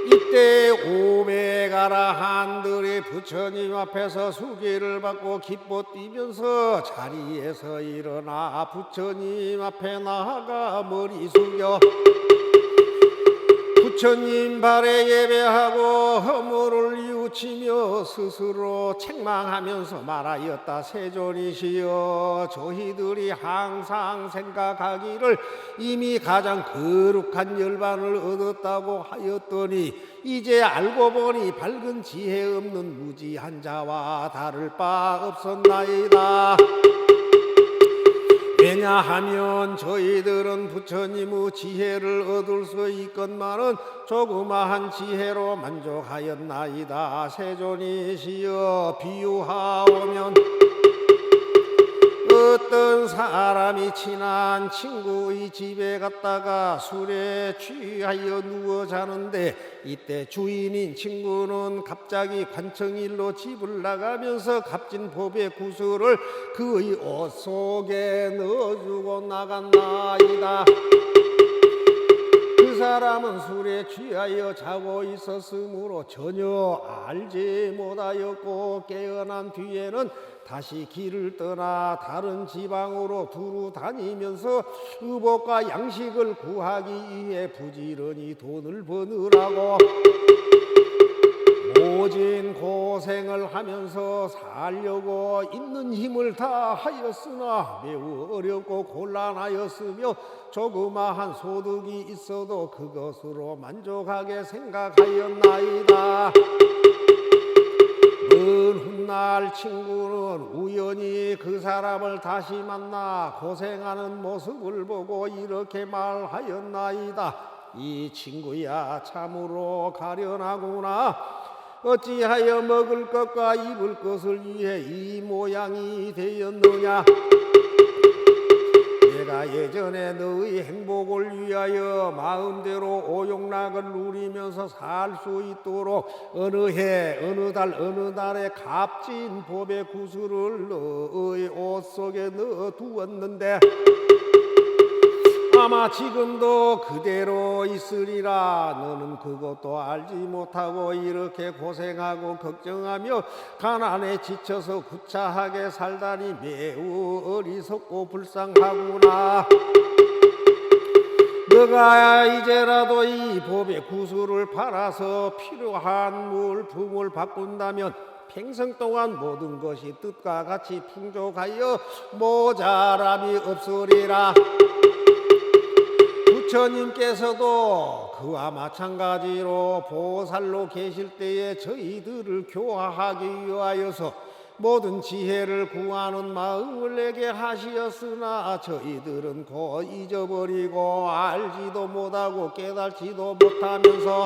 이때 500아라한들이 부처님 앞에서 수기를 받고 기뻐 뛰면서 자리에서 일어나 부처님 앞에 나아가 머리 숙여 부처님 발에 예배하고 허물을 뉘우치며 스스로 책망하면서 말하였다. 세존이시여, 저희들이 항상 생각하기를 이미 가장 거룩한 열반을 얻었다고 하였더니 이제 알고 보니 밝은 지혜 없는 무지한 자와 다를 바 없었나이다. 왜냐하면 저희들은 부처님의 지혜를 얻을 수 있건만은 조그마한 지혜로 만족하였나이다. 세존이시여, 비유하오면 어떤 사람이 친한 친구의 집에 갔다가 술에 취하여 누워 자는데 이때 주인인 친구는 갑자기 관청일로 집을 나가면서 값진 보배 구슬을 그의 옷 속에 넣어주고 나간나이다. 그 사람은 술에 취하여 자고 있었으므로 전혀 알지 못하였고 깨어난 뒤에는 다시 길을 떠나 다른 지방으로 두루 다니면서 의복과 양식을 구하기 위해 부지런히 돈을 버느라고 모진 고생을 하면서 살려고 있는 힘을 다하였으나 매우 어렵고 곤란하였으며 조그마한 소득이 있어도 그것으로 만족하게 생각하였나이다. 먼 훗날 친구는 우연히 그 사람을 다시 만나 고생하는 모습을 보고 이렇게 말하였나이다. 이 친구야, 참으로 가련하구나. 어찌하여 먹을 것과 입을 것을 위해 이 모양이 되었느냐. 내가 예전에 너의 행복을 위하여 마음대로 오욕락을 누리면서 살 수 있도록 어느 해 어느 달 어느 달에 값진 보배 구슬을 너의 옷 속에 넣어두었는데 아마 지금도 그대로 있으리라. 너는 그것도 알지 못하고 이렇게 고생하고 걱정하며 가난에 지쳐서 구차하게 살다니 매우 어리석고 불쌍하구나. 너가 이제라도 이 법의 구슬을 팔아서 필요한 물품을 바꾼다면 평생 동안 모든 것이 뜻과 같이 풍족하여 모자람이 없으리라. 부처님께서도 그와 마찬가지로 보살로 계실 때에 저희들을 교화하기 위하여서 모든 지혜를 구하는 마음을 내게 하시었으나 저희들은 곧 잊어버리고 알지도 못하고 깨달지도 못하면서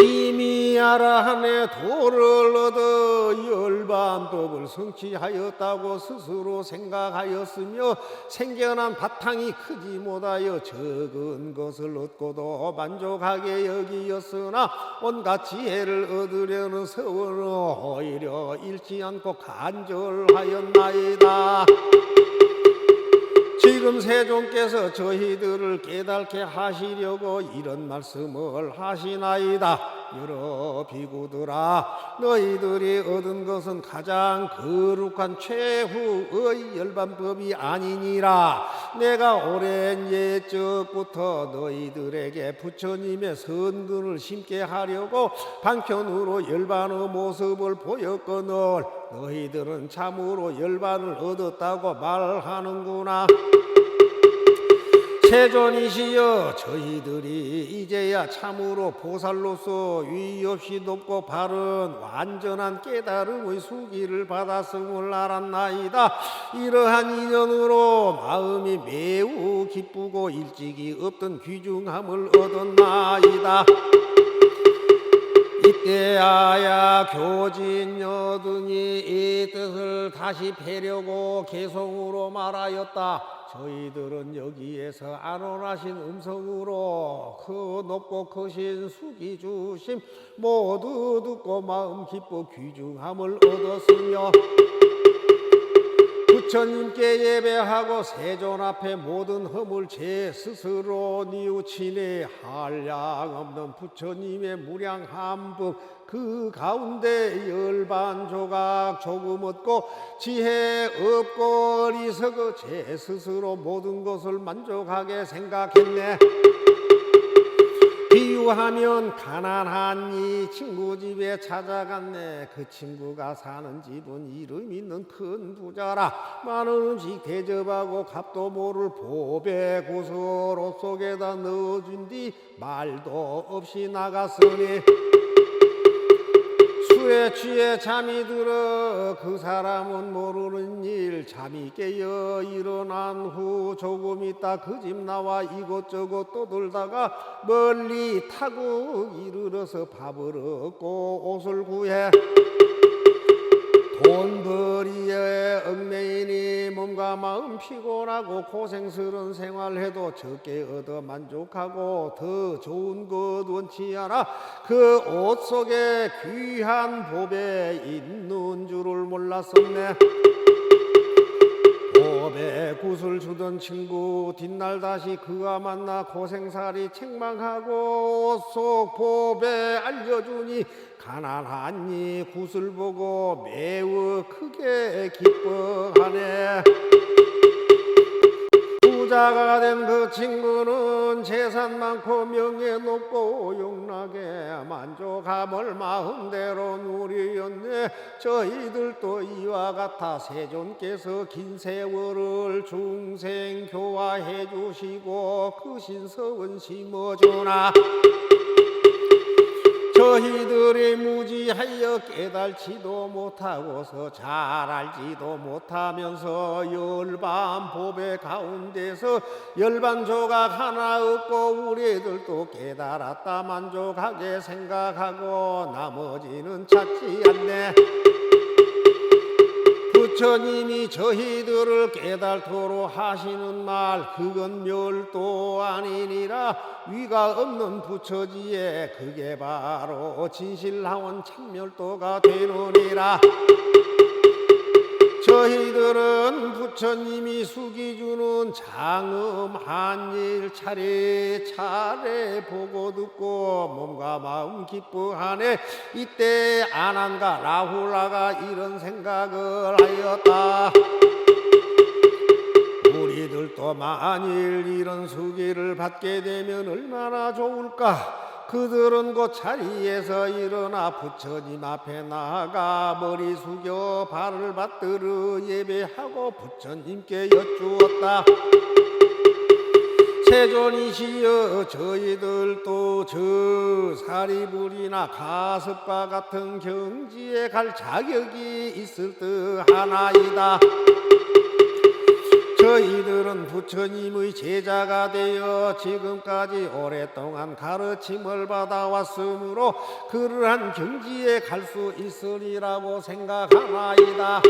이미 아라한의 도를 얻어 열반법을 성취하였다고 스스로 생각하였으며 생겨난 바탕이 크지 못하여 적은 것을 얻고도 만족하게 여기었으나 온갖 지혜를 얻으려는 서원은 오히려 잃지 않고 간절하였나이다. 지금 세존께서 저희들을 깨닫게 하시려고 이런 말씀을 하시나이다. 여러 비구들아, 너희들이 얻은 것은 가장 거룩한 최후의 열반법이 아니니라. 내가 오랜 옛적부터 너희들에게 부처님의 선근을 심게 하려고 방편으로 열반의 모습을 보였거늘 너희들은 참으로 열반을 얻었다고 말하는구나. 세존이시여, 저희들이 이제야 참으로 보살로서 위 없이 높고 바른 완전한 깨달음의 수기를 받았음을 알았나이다. 이러한 인연으로 마음이 매우 기쁘고 일찍이 없던 귀중함을 얻었나이다. 이때야야 교진 여등이 이 뜻을 다시 뵈려고 개성으로 말하였다. 저희들은 여기에서 안온하신 음성으로 그 높고 크신 수기 주심 모두 듣고 마음 기뻐 귀중함을 얻었으며 부처님께 예배하고 세존 앞에 모든 허물 제 스스로 뉘우치니 한량없는 부처님의 무량함법 그 가운데 열반 조각 조금 얻고 지혜 없고 어리석어 제 스스로 모든 것을 만족하게 생각했네. 비유하면 가난한 이 친구 집에 찾아갔네. 그 친구가 사는 집은 이름 있는 큰 부자라. 많은 음식 대접하고 값도 모를 보배 구슬 옷 속에다 넣어준 뒤 말도 없이 나갔으니 수에 취해 잠이 들어 그 사람은 모르는 일 잠이 깨어 일어난 후 조금 있다 그 집 나와 이곳저곳 떠돌다가 멀리 타국 이르러서 밥을 얻고 옷을 구해 돈벌이에 얽매이니 몸과 마음 피곤하고 고생스러운 생활해도 적게 얻어 만족하고 더 좋은 것 원치 않아 그 옷 속에 귀한 보배 있는 줄을 몰랐었네. 보배 굿을 주던 친구 뒷날 다시 그와 만나 고생살이 책망하고 옷 속 보배 알려주니 가난한 이 굿을 보고 매우 크게 기뻐하네. 부자가 된 그 친구는 재산 많고 명예 높고 용락에 만족함을 마음대로 누리었네. 저희들도 이와 같아 세존께서 긴 세월을 중생 교화해 주시고 그 신성은 심어주나 저희들이 무지하여 깨달지도 못하고서 잘 알지도 못하면서 열반 보배 가운데서 열반 조각 하나 얻고 우리들도 깨달았다 만족하게 생각하고 나머지는 찾지 않네. 부처님이 저희들을 깨달도록 하시는 말 그건 멸도 아니니라. 위가 없는 부처지에 그게 바로 진실하원 참멸도가 되느니라. 저희들은 부처님이 수기주는 장엄한 일 차례차례 보고 듣고 몸과 마음 기뻐하네. 이때 아난과 라훌라가 이런 생각을 하였다. 저희들도 만일 이런 수기를 받게 되면 얼마나 좋을까. 그들은 그 자리에서 일어나 부처님 앞에 나아가 머리 숙여 발을 받들어 예배하고 부처님께 여쭈었다. 세존이시여, 저희들도 저 사리불이나 가습과 같은 경지에 갈 자격이 있을 듯 하나이다. 저희들은 부처님의 제자가 되어 지금까지 오랫동안 가르침을 받아왔으므로 그러한 경지에 갈 수 있으리라고 생각하나이다.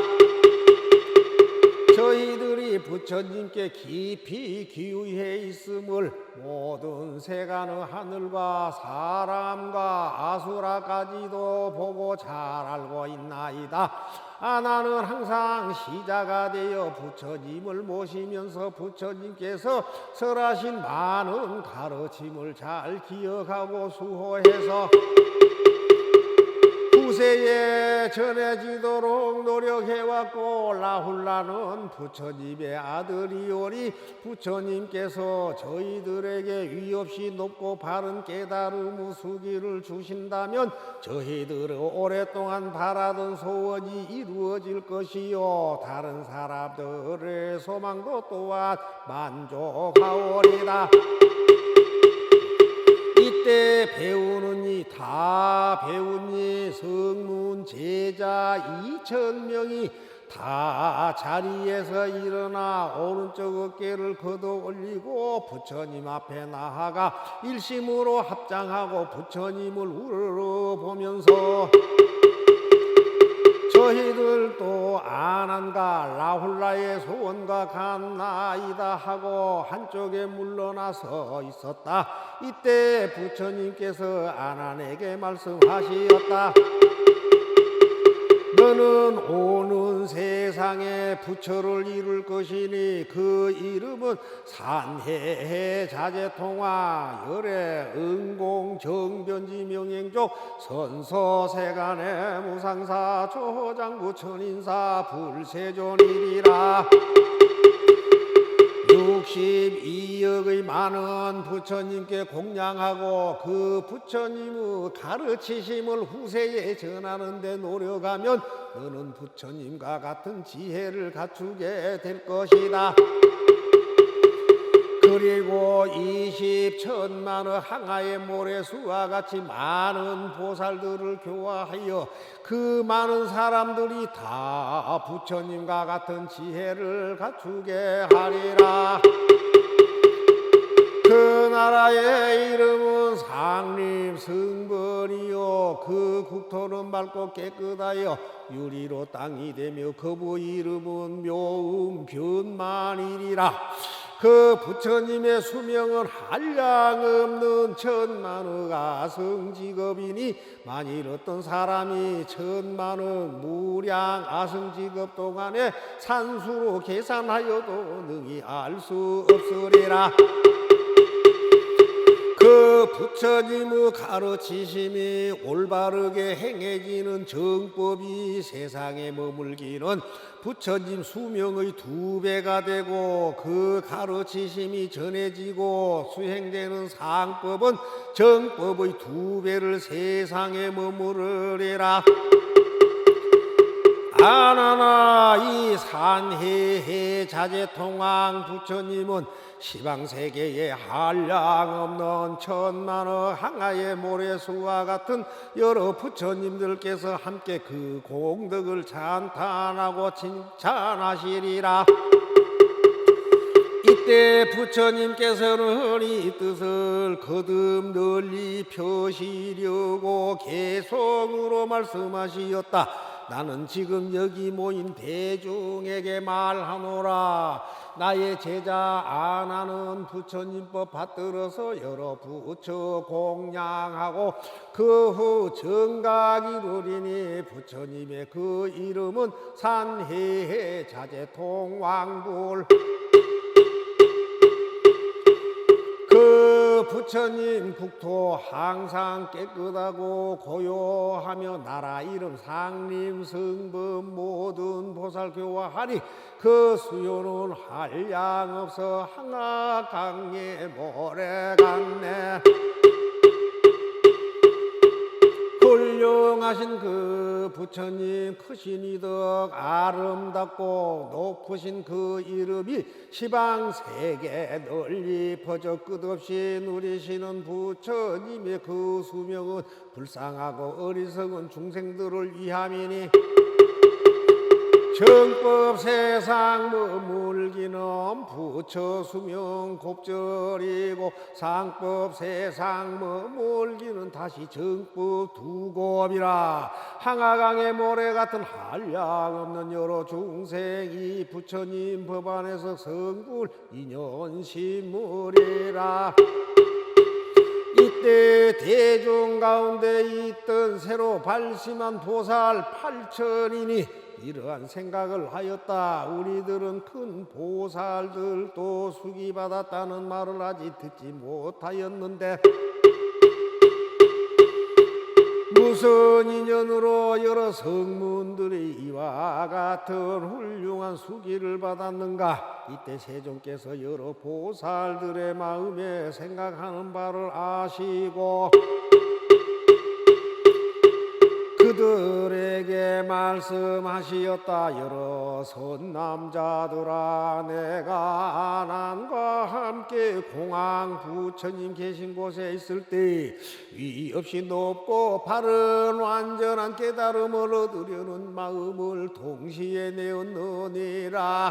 저희들이 부처님께 깊이 기우해 있음을 모든 세간의 하늘과 사람과 아수라까지도 보고 잘 알고 있나이다. 나는 항상 시자가 되어 부처님을 모시면서 부처님께서 설하신 많은 가르침을 잘 기억하고 수호해서 후세에 전해지도록 노력해왔고, 라훌라는 부처님의 아들이오니 부처님께서 저희들에게 위없이 높고 바른 깨달음의 수기를 주신다면 저희들의 오랫동안 바라던 소원이 이루어질 것이요, 다른 사람들의 소망도 또한 만족하오리다. 이때 배우는 이 다 배운 이 성문 제자 2,000명이 다 자리에서 일어나 오른쪽 어깨를 걷어 올리고 부처님 앞에 나아가 일심으로 합장하고 부처님을 우러러보면서 저희들도 아난과 라훌라의 소원과 같나이다 하고 한쪽에 물러나서 있었다. 이때 부처님께서 아난에게 말씀하시었다. 너는 오는 세상에 부처를 이룰 것이니 그 이름은 산해 자재통화 열애 응공 정변지 명행족 선서세간의 무상사 조장구 천인사 불세존이리라. 62억의 많은 부처님께 공양하고 그 부처님의 가르치심을 후세에 전하는 데 노력하면 너는 부처님과 같은 지혜를 갖추게 될 것이다. 그리고 20천만의 항아의 모래수와 같이 많은 보살들을 교화하여 그 많은 사람들이 다 부처님과 같은 지혜를 갖추게 하리라. 그 나라의 이름은 상림 승번이요, 그 국토는 맑고 깨끗하여 유리로 땅이 되며 그 이름은 묘음 변만이리라. 그 부처님의 수명은 한량없는 천만의 아승직업이니 만일 어떤 사람이 천만의 무량 아승직업 동안에 산수로 계산하여도 능히 알 수 없으리라. 그 부처님의 가르치심이 올바르게 행해지는 정법이 세상에 머물기는 부처님 수명의 2배가 되고 그 가르치심이 전해지고 수행되는 상법은 정법의 2배를 세상에 머무르리라. 아나나 이 산해해 자재통왕 부처님은 시방세계에 한량없는 천만의 항아의 모래수와 같은 여러 부처님들께서 함께 그 공덕을 찬탄하고 칭찬하시리라. 이때 부처님께서는 이 뜻을 거듭 널리 펴시려고 계속으로 말씀하시었다. 나는 지금 여기 모인 대중에게 말하노라. 나의 제자 아나는 부처님법 받들어서 여러 부처 공양하고 그 후 정각 이루리니 부처님의 그 이름은 산해해 자재통왕불. 그 부처님 국토 항상 깨끗하고 고요하며 나라 이름 상림 성범 모든 보살 교화하니 그 수요는 한량없어 한가강에 모래 같네. 훌륭하신 그 부처님 크신 이덕 아름답고 높으신 그 이름이 시방 세계 널리 퍼져 끝없이 누리시는 부처님의 그 수명은 불쌍하고 어리석은 중생들을 위함이니 정법 세상 머물기는 부처 수명 곱절이고 상법 세상 머물기는 다시 정법 두곱이라. 항아강의 모래 같은 한량없는 여러 중생이 부처님 법 안에서 성불 인연신물이라. 이때 대중 가운데 있던 새로 발심한 보살 8천이니 이러한 생각을 하였다. 우리들은 큰 보살들도 수기받았다는 말을 아직 듣지 못하였는데 무슨 인연으로 여러 성문들이 이와 같은 훌륭한 수기를 받았는가. 이때 세종께서 여러 보살들의 마음에 생각하는 바를 아시고 그들에게 말씀하시었다. 여러 선남자들아, 내가 아난과 함께 공황 부처님 계신 곳에 있을 때 위 없이 높고 바른 완전한 깨달음을 얻으려는 마음을 동시에 내었느니라.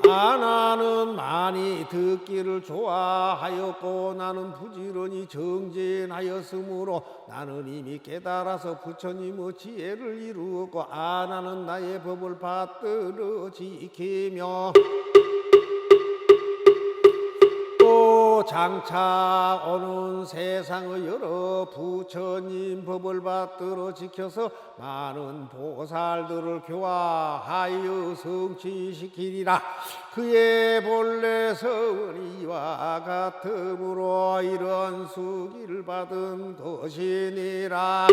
나는 많이 듣기를 좋아하였고 나는 부지런히 정진하였으므로 나는 이미 깨달아서 부처님의 지혜를 이루었고 나는 나의 법을 받들어 지키며 또 장차 오는 세상의 여러 부처님 법을 받들어 지켜서 많은 보살들을 교화하여 성취시키리라. 그의 본래 서원이 이와 같으므로 이런 수기를 받은 것이니라.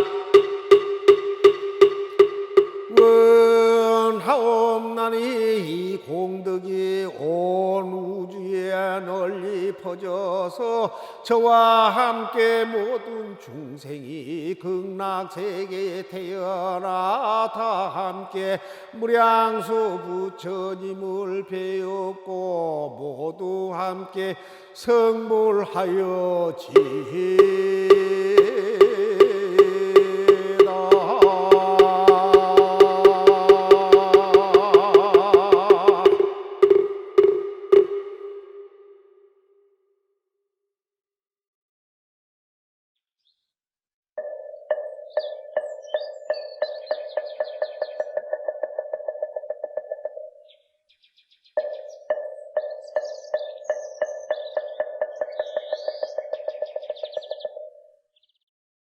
원하옵나니 이 공덕이 온 우주에 널리 퍼져서 저와 함께 모든 중생이 극락세계에 태어나 다 함께 무량수 부처님을 배웠고 모두 함께 성불하여지